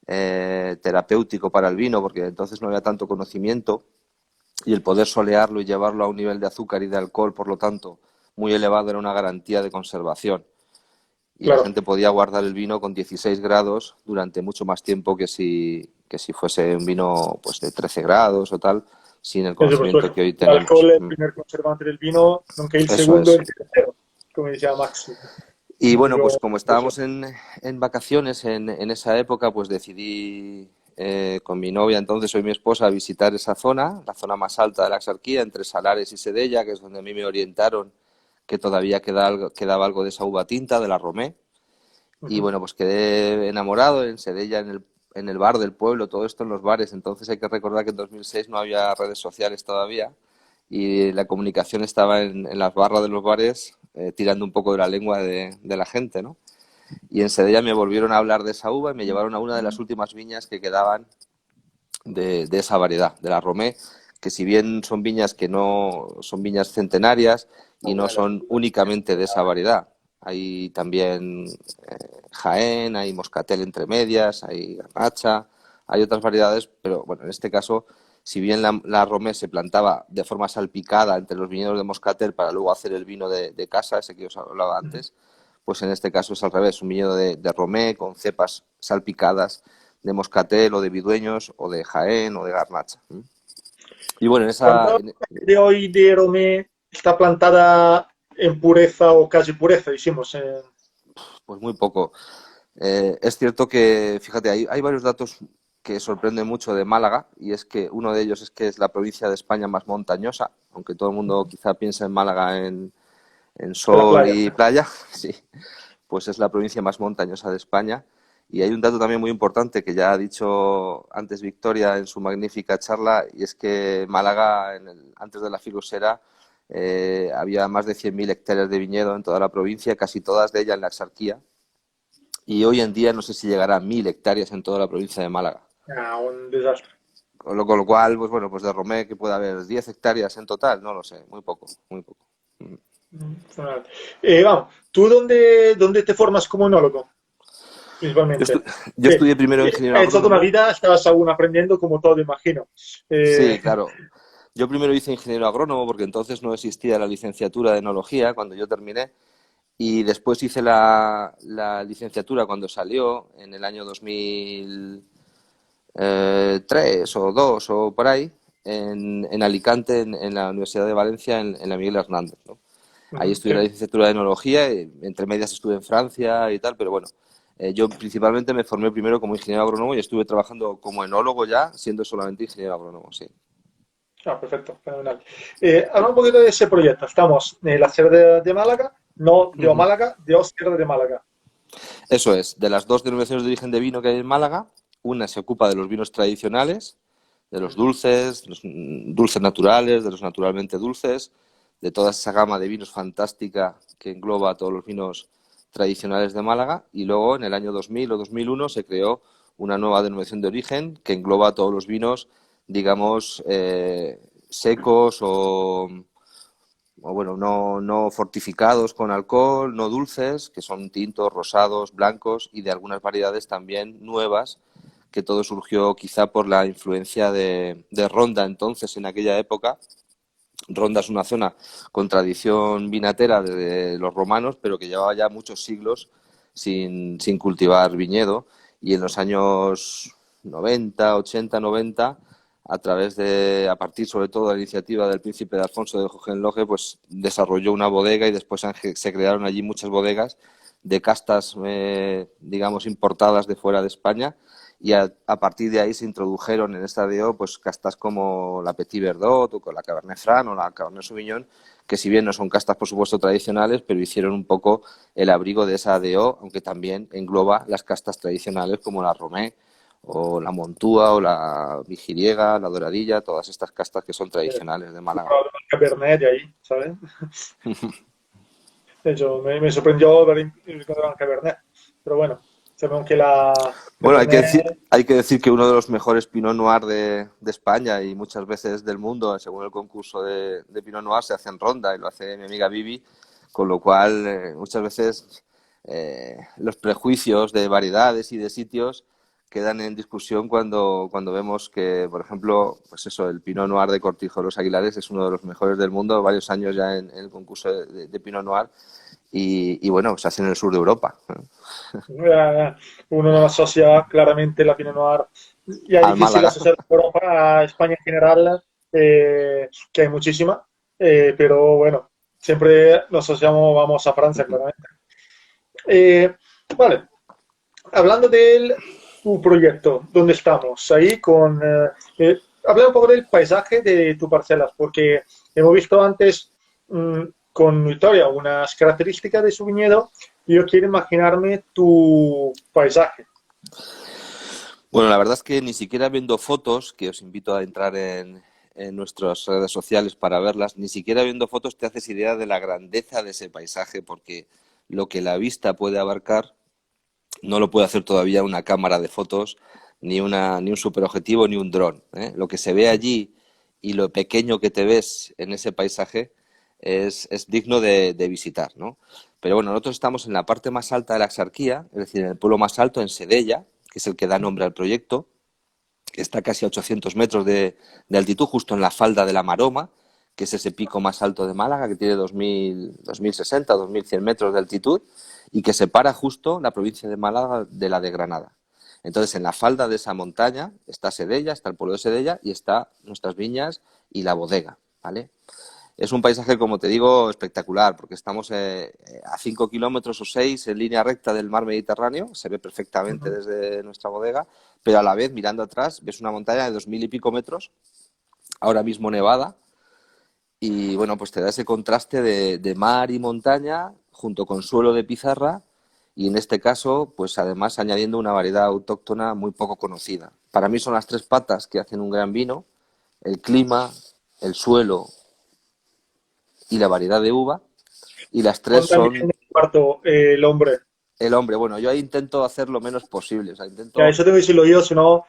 terapéutico para el vino, porque entonces no había tanto conocimiento y el poder solearlo y llevarlo a un nivel de azúcar y de alcohol, por lo tanto, muy elevado, era una garantía de conservación. Y la Claro, gente podía guardar el vino con 16 grados durante mucho más tiempo que si fuese un vino pues de 13 grados o tal, sin el eso por conocimiento supuesto. que hoy El alcohol tenemos. es el primer conservante del vino, nunca el Eso segundo, es. el tercero, como decía Max. Y bueno, pues Digo, como eso. estábamos en vacaciones en esa época, pues decidí con mi novia, entonces hoy mi esposa, visitar esa zona, la zona más alta de la Axarquía, entre Salares y Sedella, que es donde a mí me orientaron que todavía quedaba algo de esa uva tinta, de la Romé. Y Ujú. bueno, pues quedé enamorado en Sedella, en el bar del pueblo, todo esto en los bares. Entonces hay que recordar que en 2006 no había redes sociales todavía y la comunicación estaba en las barras de los bares, tirando un poco de la lengua de la gente, ¿no? Y en Sedella me volvieron a hablar de esa uva y me llevaron a una de las últimas viñas que quedaban de esa variedad, de la Romé, que si bien son viñas que no son viñas centenarias y no son únicamente de esa variedad. Hay también Jaén, hay Moscatel entre medias, hay Garnacha, hay otras variedades, pero bueno, en este caso, si bien la Romé se plantaba de forma salpicada entre los viñedos de Moscatel para luego hacer el vino de casa, ese que os hablaba antes, pues en este caso es al revés, un viñedo de Romé con cepas salpicadas de Moscatel o de Vidueños o de Jaén o de Garnacha. Y bueno, ¿Cuánta de hoy de Romé está plantada en pureza o casi pureza, hicimos? pues muy poco. Es cierto que, fíjate, hay varios datos que sorprenden mucho de Málaga y es que uno de ellos es que es la provincia de España más montañosa, aunque todo el mundo quizá piensa en Málaga en En la sol playa. y playa, sí, pues es la provincia más montañosa de España. Y hay un dato también muy importante que ya ha dicho antes Victoria en su magnífica charla, y es que Málaga, antes de la filosera, había más de 100.000 hectáreas de viñedo en toda la provincia, casi todas de ellas en la Axarquía. Y hoy en día no sé si llegará a 1.000 hectáreas en toda la provincia de Málaga. Un desastre. Con lo cual, pues bueno, pues de Romé que puede haber 10 hectáreas en total, no lo sé, muy poco, muy poco. Fenomenal. Vamos, ¿tú dónde te formas como enólogo, Yo, principalmente? estu- yo estudié primero ingeniero Has hecho toda una agrónomo. vida, estabas aún aprendiendo como todo, imagino. Sí, Eh, claro. Yo primero hice ingeniero agrónomo porque entonces no existía la licenciatura de enología cuando yo terminé y después hice la licenciatura cuando salió en el año 2003 o 2 o por ahí en Alicante, en la Universidad de Valencia, en la Miguel Hernández, ¿no? Ahí estudié la sí. licenciatura de enología, entre medias estuve en Francia y tal, pero bueno, yo principalmente me formé primero como ingeniero agrónomo y estuve trabajando como enólogo ya, siendo solamente ingeniero agrónomo, sí. Perfecto, fenomenal. Habla un poquito de ese proyecto. Estamos en la sede de Málaga, no de Ujú. Málaga, de Oscar de Málaga. Eso es, de las dos denominaciones de origen de vino que hay en Málaga, una se ocupa de los vinos tradicionales, de los dulces, de los dulces naturales, de los naturalmente dulces, de toda esa gama de vinos fantástica que engloba a todos los vinos tradicionales de Málaga. Y luego, en el año 2000 o 2001, se creó una nueva denominación de origen que engloba a todos los vinos, digamos, secos o bueno, no fortificados con alcohol, no dulces, que son tintos, rosados, blancos y de algunas variedades también nuevas, que todo surgió quizá por la influencia de Ronda entonces en aquella época Ronda es una zona con tradición vinatera desde los romanos, pero que llevaba ya muchos siglos sin cultivar viñedo. Y en los años 90, 80, 90, a partir sobre todo de la iniciativa del príncipe de Alfonso de Hohenlohe, pues desarrolló una bodega y después se crearon allí muchas bodegas de castas, digamos, importadas de fuera de España. Y a partir de ahí se introdujeron en esta DO pues castas como la Petit Verdot o con la Cabernet Franc o la Cabernet Sauvignon, que si bien no son castas por supuesto tradicionales, pero hicieron un poco el abrigo de esa DO, aunque también engloba las castas tradicionales como la Romé o la Montúa o la Vigiriega, la Doradilla, todas estas castas que son tradicionales de Málaga. Cabernet de ahí, ¿sabes? De hecho, me sorprendió ver encontrar un Cabernet. Pero bueno, sabemos que la Bueno, Cabernet... hay que decir que uno de los mejores Pinot Noir de España y muchas veces del mundo, según el concurso de Pinot Noir, se hace en Ronda y lo hace mi amiga Vivi, con lo cual muchas veces los prejuicios de variedades y de sitios quedan en discusión cuando vemos que, por ejemplo, pues eso, el Pinot Noir de Cortijo de los Aguilares es uno de los mejores del mundo, varios años ya en el concurso de Pinot Noir y bueno, se hace en el sur de Europa. Uno no asocia claramente la Pinot Noir, y es Al difícil Málaga. asociar a Europa, a España en general, que hay muchísima, pero bueno, siempre lo asociamos, vamos a Francia, claramente. Eh, vale, hablando de tu proyecto, ¿dónde estamos? Ahí con... habla un poco del paisaje de tu parcelas, porque hemos visto antes con Victoria unas características de su viñedo y yo quiero imaginarme tu paisaje. Bueno, la verdad es que ni siquiera viendo fotos, que os invito a entrar en nuestras redes sociales para verlas, ni siquiera viendo fotos te haces idea de la grandeza de ese paisaje, porque lo que la vista puede abarcar no lo puede hacer todavía una cámara de fotos, ni un superobjetivo, ni un dron, ¿eh? Lo que se ve allí y lo pequeño que te ves en ese paisaje es digno de visitar, ¿no? Pero bueno, nosotros estamos en la parte más alta de la Axarquía, es decir, en el pueblo más alto, en Sedella, que es el que da nombre al proyecto, que está casi a 800 metros de altitud, justo en la falda de la Maroma, que es ese pico más alto de Málaga, que tiene 2060, 2100 metros de altitud, y que separa justo la provincia de Málaga de la de Granada. Entonces, en la falda de esa montaña está Sedella, está el pueblo de Sedella y está nuestras viñas y la bodega, ¿vale? Es un paisaje, como te digo, espectacular, porque estamos a 5 kilómetros o 6 en línea recta del mar Mediterráneo, se ve perfectamente desde nuestra bodega, pero a la vez, mirando atrás, ves una montaña de 2000 y pico metros, ahora mismo nevada, y bueno, pues te da ese contraste de mar y montaña junto con suelo de pizarra, y en este caso, pues además añadiendo una variedad autóctona muy poco conocida. Para mí son las tres patas que hacen un gran vino: el clima, el suelo y la variedad de uva, y las tres Con también son el cuarto, el hombre. el hombre. Bueno, yo ahí intento hacer lo menos posible, o sea, Ya, intento... eso tengo que decirlo yo, si no,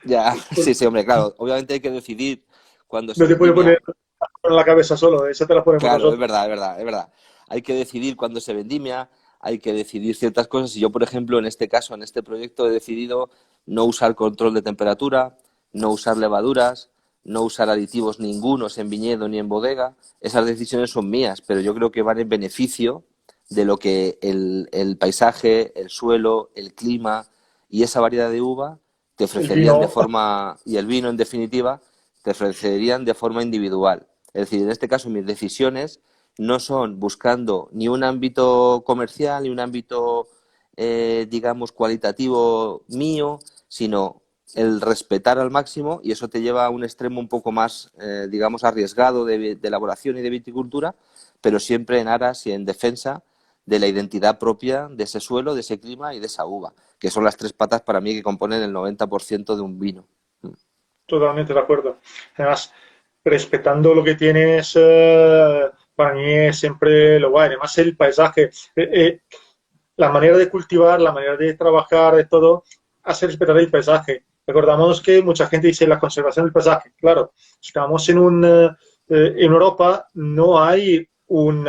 Ya, sí, sí, hombre, claro, obviamente hay que decidir cuando se no te puede vendimia. poner en la cabeza solo, esa te la ponemos Claro, es nosotros. verdad, es verdad, es verdad. Hay que decidir cuándo se vendimia, hay que decidir ciertas cosas. Y yo, por ejemplo, en este caso, en este proyecto, he decidido no usar control de temperatura, no usar levaduras, no usar aditivos ningunos en viñedo ni en bodega. Esas decisiones son mías, pero yo creo que van en beneficio de lo que el paisaje, el suelo, el clima y esa variedad de uva te El ofrecerían de vino, forma, y el vino en definitiva, te ofrecerían de forma individual. Es decir, en este caso mis decisiones no son buscando ni un ámbito comercial, ni un ámbito, digamos, cualitativo mío, sino el respetar al máximo, y eso te lleva a un extremo un poco más, digamos, arriesgado de elaboración y de viticultura, pero siempre en aras y en defensa de la identidad propia de ese suelo, de ese clima y de esa uva, que son las tres patas para mí que componen el 90% de un vino. totalmente de acuerdo. Además, respetando lo que tienes, para mí es siempre lo guay. Además, el paisaje, la manera de cultivar, la manera de trabajar, de todo, hace respetar el paisaje. Recordamos que mucha gente dice la conservación del paisaje. Claro, estamos en Europa, no hay un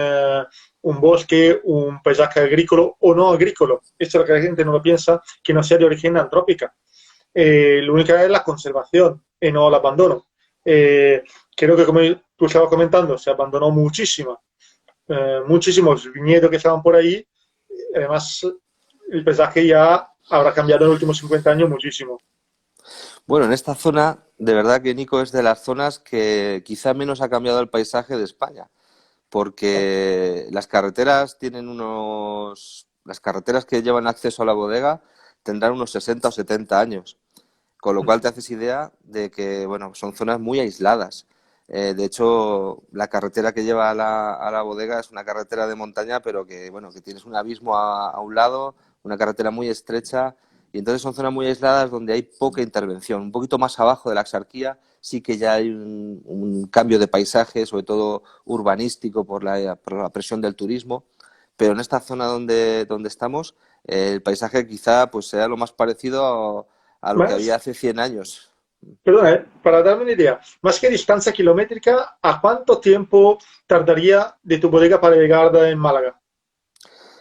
bosque, un paisaje agrícola o no agrícola. Esto es lo que la gente no lo piensa, que no sea de origen antrópica. Lo único es la conservación y no el abandono. creo que como tú estabas comentando, se abandonó muchísimos viñedos que estaban por ahí. Además, el paisaje ya habrá cambiado en los últimos 50 años muchísimo. Bueno, en esta zona, de verdad que Nico es de las zonas que quizá menos ha cambiado el paisaje de España, porque las carreteras tienen las carreteras que llevan acceso a la bodega tendrán unos 60 o 70 años, con lo cual te haces idea de que, bueno, son zonas muy aisladas. De hecho, la carretera que lleva a la bodega es una carretera de montaña, pero que, bueno, que tienes un abismo a un lado, una carretera muy estrecha, y entonces son zonas muy aisladas donde hay poca intervención. Un poquito más abajo de la Axarquía sí que ya hay un cambio de paisaje, sobre todo urbanístico por la presión del turismo, pero en esta zona donde estamos, el paisaje quizá pues sea lo más parecido a lo que había Más, hace 100 años. perdona, para darme una idea, más que distancia kilométrica, ¿a cuánto tiempo tardaría de tu bodega para llegar en Málaga?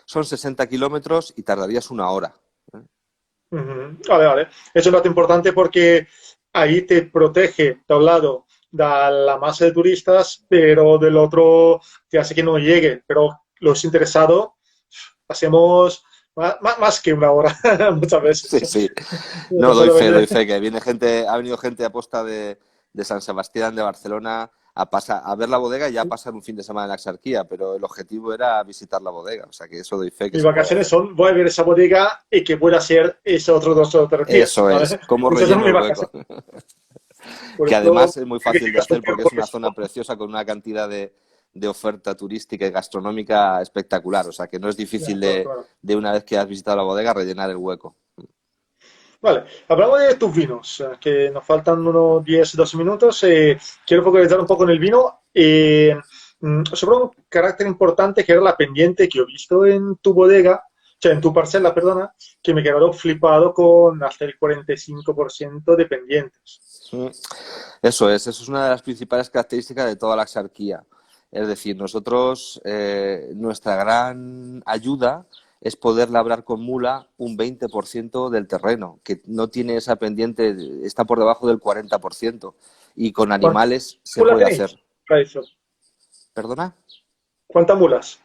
Son 60 kilómetros y tardarías una hora. Ujú. Vale, vale. Es un dato importante porque ahí te protege, de un lado, de la masa de turistas, pero del otro te hace que no llegue. Pero los interesados hacemos más que una hora muchas Sí, veces. sí. No No, solo doy vender. fe, que viene gente, ha venido gente a posta de San Sebastián, de Barcelona, a ver la bodega y ya a pasar un fin de semana en la Axarquía, pero el objetivo era visitar la bodega, o sea que eso doy fe que Mis se puede vacaciones hacer. son, voy a ver esa bodega y que pueda hacer esos otros 2 o 3 días, Eso es, ¿vale? cómo Esas son relleno mis el hueco. vacaciones. Por Que eso además es muy fácil de sacrificas un hacer porque es tiempo. una zona preciosa con una cantidad de oferta turística y gastronómica espectacular, o sea que no es difícil Claro, claro. de una vez que has visitado la bodega rellenar el hueco. Vale, hablamos de tus vinos, que nos faltan unos 10 12 minutos. Quiero focalizar un poco en el vino. Sobre un carácter importante que era la pendiente que he visto en tu bodega, o sea, en tu parcela, perdona, que me quedaron flipado con hasta el 45% de pendientes. Mm. Eso es una de las principales características de toda la exarquía. Es decir, nosotros, nuestra gran ayuda es poder labrar con mula un 20% del terreno, que no tiene esa pendiente, está por debajo del 40%, y con ¿Cuántas animales se mulas puede tenéis hacer. para eso? ¿Perdona? ¿Cuántas mulas?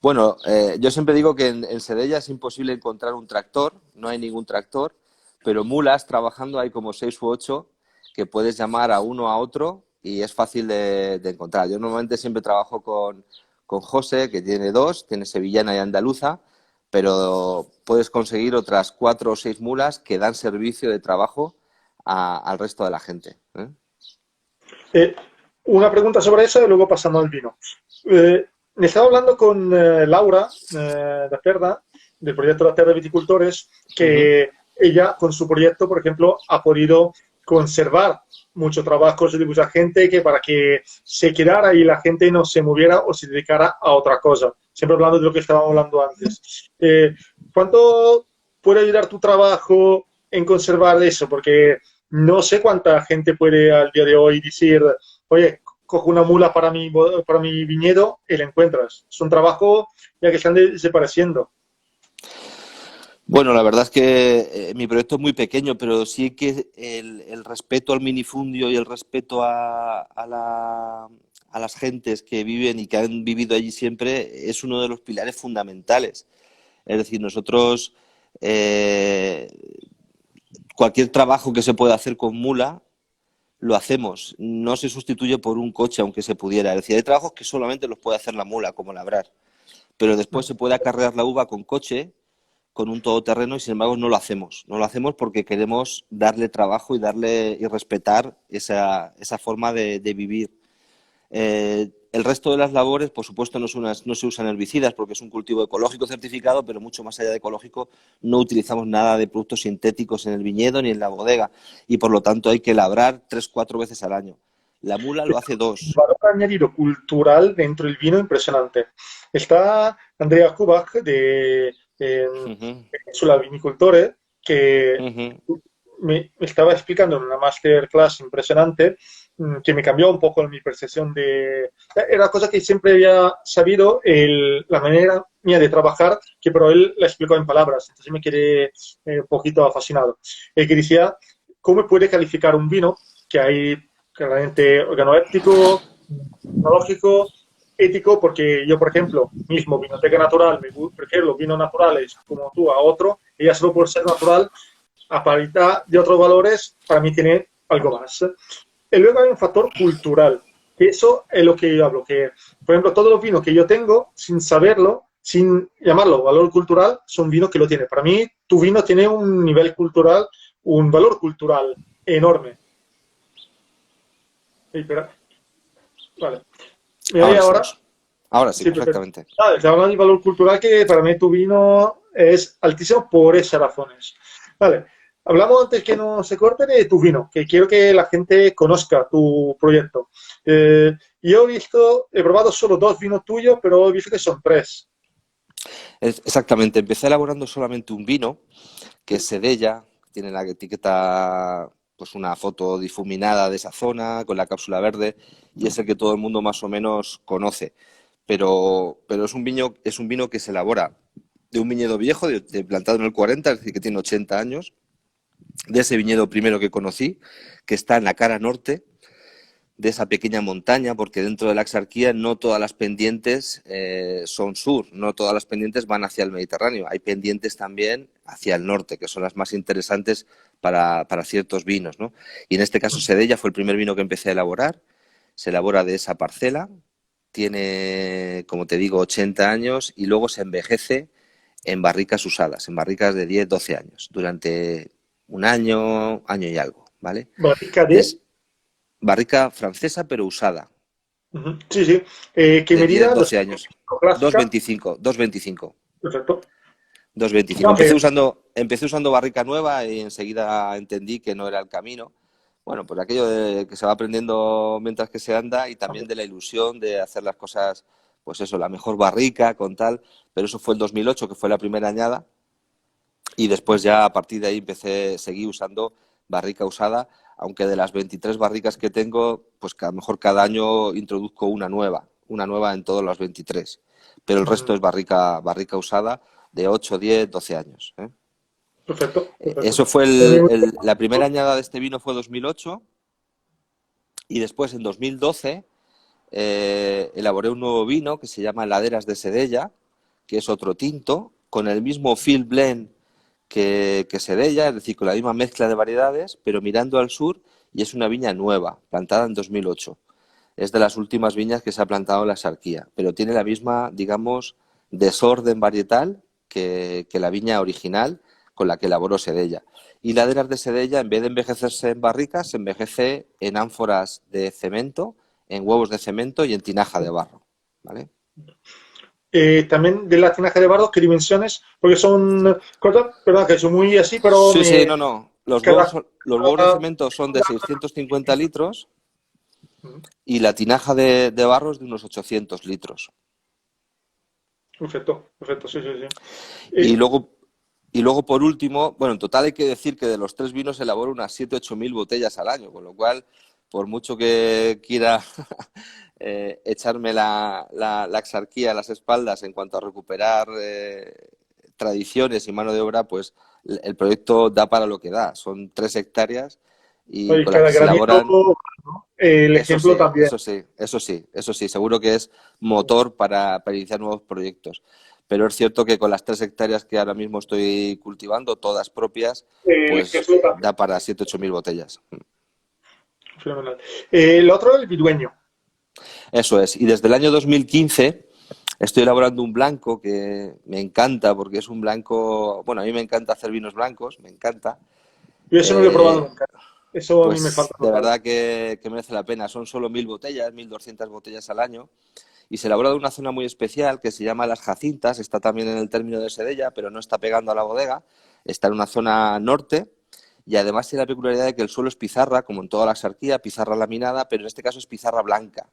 Bueno, yo siempre digo que en Sedella es imposible encontrar un tractor, no hay ningún tractor, pero mulas trabajando hay como 6 u 8 que puedes llamar a uno a otro y es fácil de encontrar. Yo normalmente siempre trabajo con José, que tiene 2, tiene sevillana y andaluza, pero puedes conseguir otras 4 o 6 mulas que dan servicio de trabajo al resto de la gente, ¿eh? Eh, una pregunta sobre eso y luego pasamos al vino. Me estaba hablando con Laura da Cerda, del proyecto La Terra de Viticultores, Ujú. que ella con su proyecto, por ejemplo, ha podido conservar muchos trabajos de mucha gente que para que se quedara y la gente no se moviera o se dedicara a otra cosa. Siempre hablando de lo que estábamos hablando antes. ¿Cuánto puede ayudar tu trabajo en conservar eso? Porque no sé cuánta gente puede al día de hoy decir, oye, cojo una mula para mi viñedo y la encuentras. Es un trabajo ya que están desapareciendo. Bueno, la verdad es que mi proyecto es muy pequeño, pero sí que el respeto al minifundio y el respeto a las gentes que viven y que han vivido allí siempre es uno de los pilares fundamentales. Es decir, nosotros eh, cualquier trabajo que se pueda hacer con mula lo hacemos. No se sustituye por un coche, aunque se pudiera. Es decir, hay trabajos que solamente los puede hacer la mula, como labrar. Pero después se puede acarrear la uva con coche, con un todoterreno, y sin embargo no lo hacemos. No lo hacemos porque queremos darle trabajo y respetar esa forma de vivir. El resto de las labores, por supuesto, no se usan herbicidas porque es un cultivo ecológico certificado, pero mucho más allá de ecológico no utilizamos nada de productos sintéticos en el viñedo ni en la bodega y por lo tanto hay que labrar 3 o 4 veces al año. La mula lo hace Un 2. valor añadido cultural dentro del vino impresionante. Está Andrea Kubach de Uh-huh, Peninsula Vinicultore, que uh-huh. me estaba explicando en una masterclass impresionante que me cambió un poco mi percepción de... Era cosa que siempre había sabido, la manera mía de trabajar, que pero él la explicó en palabras, entonces me quedé un poquito fascinado. Que decía, ¿cómo puede calificar un vino? Que hay claramente organoléptico, tecnológico, ético, porque yo, por ejemplo, mismo Vinoteca Natural, prefiero los vinos naturales como tú a otro, y ya solo por ser natural, a paridad de otros valores, para mí tiene algo más. Y luego hay un factor cultural, que eso es lo que yo hablo, que, por ejemplo, todos los vinos que yo tengo, sin saberlo, sin llamarlo valor cultural, son vinos que lo tienen. Para mí, tu vino tiene un nivel cultural, un valor cultural enorme. Espera, vale. ¿Me oye Ahora sí, ahora? ahora sí, Sí, perfecto. perfectamente. Te hablo del valor cultural que para mí tu vino es altísimo por esas razones. Vale. Hablamos antes que no se corte de tu vino, que quiero que la gente conozca tu proyecto. Yo he probado solo 2 vinos tuyos, pero he visto que son 3. Exactamente, empecé elaborando solamente un vino, que es Sedella, tiene la etiqueta, pues una foto difuminada de esa zona, con la cápsula verde, y es el que todo el mundo más o menos conoce. Pero es un vino que se elabora de un viñedo viejo, plantado en el 40, es decir, que tiene 80 años, de ese viñedo primero que conocí, que está en la cara norte de esa pequeña montaña, porque dentro de la Axarquía no todas las pendientes son sur, no todas las pendientes van hacia el Mediterráneo, hay pendientes también hacia el norte, que son las más interesantes para ciertos vinos, ¿no? Y en este caso Sedella fue el primer vino que empecé a elaborar, se elabora de esa parcela, tiene, como te digo, 80 años y luego se envejece en barricas usadas, en barricas de 10, 12 años, durante un año, año y algo, ¿vale? Barrica de. Es barrica francesa pero usada, Ujú. Sí, sí. ¿Qué de 10, medida? 12 años. Clásica. 2,25, 2,25. Perfecto. 2,25. No, que Empecé usando barrica nueva y enseguida entendí que no era el camino. Bueno, pues aquello de que se va aprendiendo mientras que se anda y también de la ilusión de hacer las cosas, pues eso, la mejor barrica con tal. Pero eso fue el 2008, que fue la primera añada. Y después ya a partir de ahí seguí usando barrica usada, aunque de las 23 barricas que tengo, pues que a lo mejor cada año introduzco una nueva en todos los 23. Pero el resto es barrica usada de 8, 10, 12 años, ¿eh? perfecto, perfecto. Eso fue la primera añada de este vino fue 2008 y después en 2012 elaboré un nuevo vino que se llama Laderas de Sedella, que es otro tinto, con el mismo field blend que Sedella, es decir, con la misma mezcla de variedades, pero mirando al sur, y es una viña nueva, plantada en 2008. Es de las últimas viñas que se ha plantado en la Axarquía, pero tiene la misma, digamos, desorden varietal que la viña original con la que elaboró Sedella. Y Laderas de Sedella, en vez de envejecerse en barricas, se envejece en ánforas de cemento, en huevos de cemento y en tinaja de barro, ¿vale? También de la tinaja de barro, ¿qué dimensiones? Porque son cortas, perdón, que son muy así, pero Sí, sí, no, no. cada, Los huevos de cemento son de 650 litros y la tinaja de barro es de unos 800 litros. perfecto, perfecto, sí, sí, sí. Y luego, y luego, por último, bueno, en total hay que decir que de los tres vinos elaboro unas 7 8 mil botellas al año, con lo cual, por mucho que quiera echarme la exarquía a las espaldas en cuanto a recuperar tradiciones y mano de obra, pues el proyecto da para lo que da. Son 3 hectáreas y Oye, con las cada que se granito, elaboran. ¿no? El Eso ejemplo sí, también. eso sí, eso sí, eso sí, seguro que es motor para iniciar nuevos proyectos. Pero es cierto que con las 3 hectáreas que ahora mismo estoy cultivando, todas propias, El pues ejemplo también. da para 7 8 mil botellas. Fenomenal. El otro, el vidueño. Eso es. Y desde el año 2015 estoy elaborando un blanco que me encanta porque es un blanco, bueno, a mí me encanta hacer vinos blancos, me encanta. Yo eso no lo he probado Eh, nunca. Eso a mí me pues falta de total. verdad que merece la pena. Son solo 1.000 botellas, 1.200 botellas al año. Y se elabora de una zona muy especial que se llama Las Jacintas, está también en el término de Sedella, pero no está pegando a la bodega, está en una zona norte y además tiene la peculiaridad de que el suelo es pizarra, como en toda la Axarquía, pizarra laminada, pero en este caso es pizarra blanca,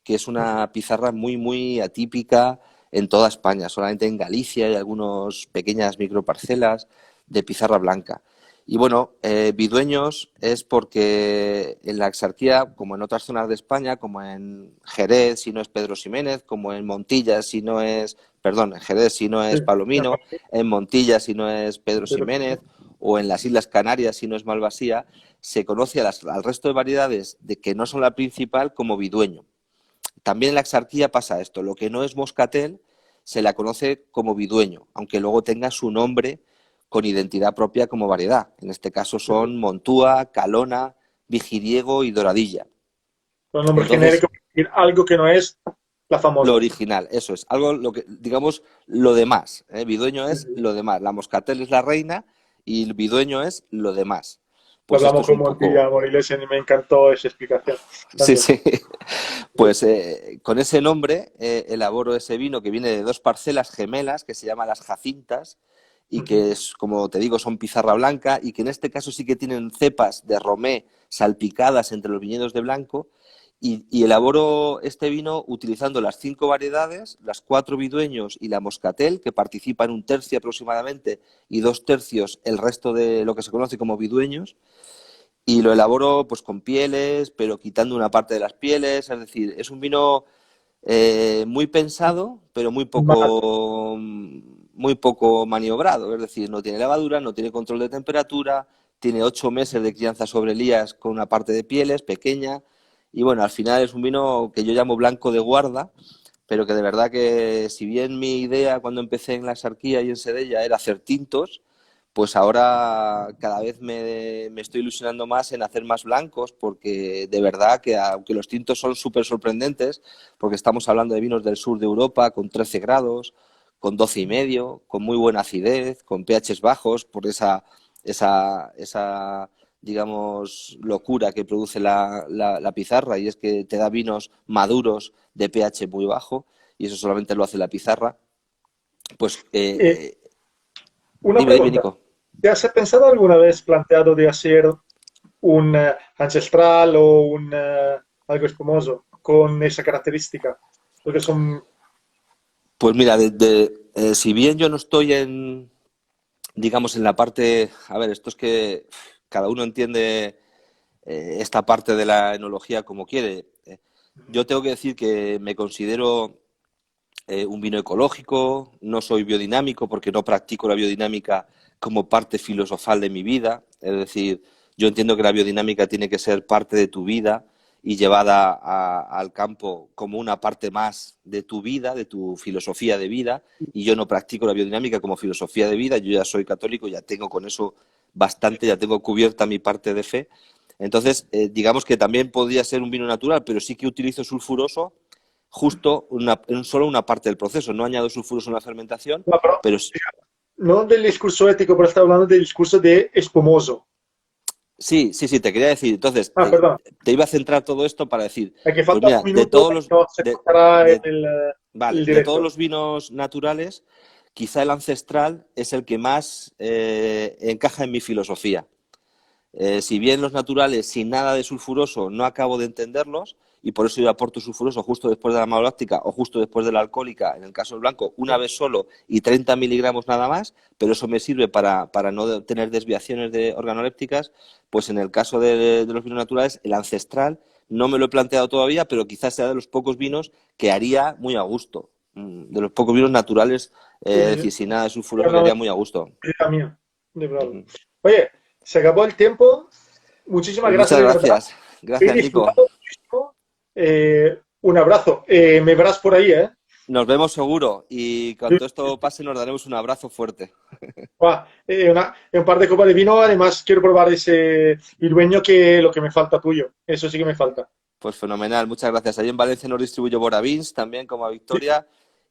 que es una pizarra muy, muy atípica en toda España. Solamente en Galicia hay algunas pequeñas microparcelas de pizarra blanca. Y bueno, Vidueños es porque en la Axarquía, como en otras zonas de España, como en Jerez, si no es Pedro Ximénez, como en Montilla, si no es, perdón, en Jerez, si no Sí, es Palomino, en Montilla, si no es Pedro pero sí, Ximénez, o en las Islas Canarias, si no es Malvasía, se conoce al resto de variedades de que no son la principal como vidueño. También en la Exarquía pasa esto, lo que no es moscatel se la conoce como vidueño, aunque luego tenga su nombre con identidad propia como variedad. En este caso son Montúa, Calona, Vigiriego y Doradilla. Con nombre Entonces, genérico, algo que no es la lo famosa. original, eso es, algo lo que, digamos, lo demás. Vidueño es lo demás. La moscatel es la reina y el vidueño es lo demás. Lo Pues esto hablamos es con un poco. Montilla Moriles y me encantó esa explicación Sí, también. sí. Pues con ese nombre elaboro ese vino que viene de dos parcelas gemelas que se llaman las Jacintas y que, es, como te digo, son pizarra blanca y que en este caso sí que tienen cepas de romé salpicadas entre los viñedos de blanco y elaboro este vino utilizando las 5 variedades, las 4 vidueños y la moscatel, que participa en 1/3 aproximadamente y 2/3 el resto de lo que se conoce como vidueños. Y lo elaboro pues con pieles, pero quitando una parte de las pieles, es decir, es un vino muy pensado, pero muy poco maniobrado, es decir, no tiene levadura, no tiene control de temperatura, tiene 8 meses de crianza sobre lías con una parte de pieles pequeña, y bueno, al final es un vino que yo llamo blanco de guarda, pero que de verdad que si bien mi idea cuando empecé en la Exarquía y en Sedella era hacer tintos, pues ahora cada vez me estoy ilusionando más en hacer más blancos, porque de verdad que aunque los tintos son súper sorprendentes, porque estamos hablando de vinos del sur de Europa con 13 grados, con 12,5, con muy buena acidez, con pHs bajos, por esa digamos, locura que produce la pizarra, y es que te da vinos maduros de pH muy bajo, y eso solamente lo hace la pizarra. Pues Eh, una dime, pregunta. Nico. ¿Te has pensado alguna vez planteado de hacer un ancestral o un algo espumoso con esa característica? Porque son... Pues mira, si bien yo no estoy digamos, en la parte, a ver, esto es que cada uno entiende esta parte de la enología como quiere. Yo tengo que decir que me considero un vino ecológico, no soy biodinámico porque no practico la biodinámica como parte filosofal de mi vida, es decir, yo entiendo que la biodinámica tiene que ser parte de tu vida y llevada al campo como una parte más de tu vida, de tu filosofía de vida, y yo no practico la biodinámica como filosofía de vida, yo ya soy católico, ya tengo con eso bastante, ya tengo cubierta mi parte de fe. Entonces, digamos que también podría ser un vino natural, pero sí que utilizo sulfuroso justo en solo una parte del proceso. No añado sulfuroso en la fermentación, No, pero pero no del discurso ético, pero está hablando del discurso de espumoso. sí, te quería decir. Entonces, Ah, perdón. te iba a centrar todo esto para decir, Aquí pues falta mira, un minuto y no se cortará vale, el de todos directo. los vinos naturales, quizá el ancestral es el que más encaja en mi filosofía. Si bien los naturales sin nada de sulfuroso no acabo de entenderlos, y por eso yo aporto sulfuroso justo después de la maloláctica o justo después de la alcohólica, en el caso del blanco, una vez solo y 30 miligramos nada más, pero eso me sirve para no tener desviaciones organolépticas, pues en el caso de los vinos naturales, el ancestral no me lo he planteado todavía, pero quizás sea de los pocos vinos que haría muy a gusto. De los pocos vinos naturales, es decir, sin nada de sulfuroso, que No, haría muy a gusto. idea mía, de verdad. Ujú. Oye, se acabó el tiempo. Muchísimas Pues gracias muchas de verdad. gracias. He Gracias, Nico. disfrutado muchísimo. Un abrazo. Me verás por ahí, ¿eh? Nos vemos seguro y cuando esto pase nos daremos un abrazo fuerte. Buah, un par de copas de vino. Además, quiero probar ese virueño que lo que me falta tuyo. Eso sí que me falta. Pues fenomenal, muchas gracias. Ahí en Valencia nos distribuyo Boravins también como a Sí. Victoria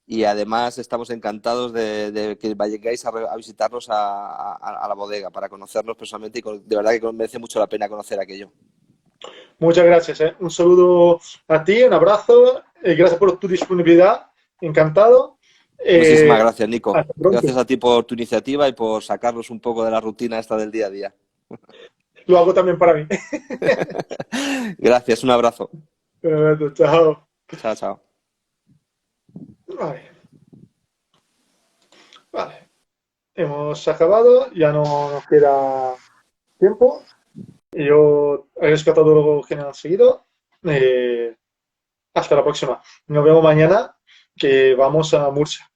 y además estamos encantados de que vayáis a visitarnos a la bodega para conocernos personalmente y de verdad que merece mucho la pena conocer aquello. Muchas gracias, ¿eh? Un saludo a ti, un abrazo. Gracias por tu disponibilidad. Encantado. Muchísimas gracias, Nico. Hasta Gracias pronto. a ti por tu iniciativa y por sacarnos un poco de la rutina esta del día a día. Lo hago también para mí. Gracias, un abrazo. Chao. Chao, chao. Vale. Vale. Hemos acabado. Ya no nos queda tiempo. Yo agradezco a todo lo que me han seguido. Hasta la próxima. Nos vemos mañana, que vamos a Murcia.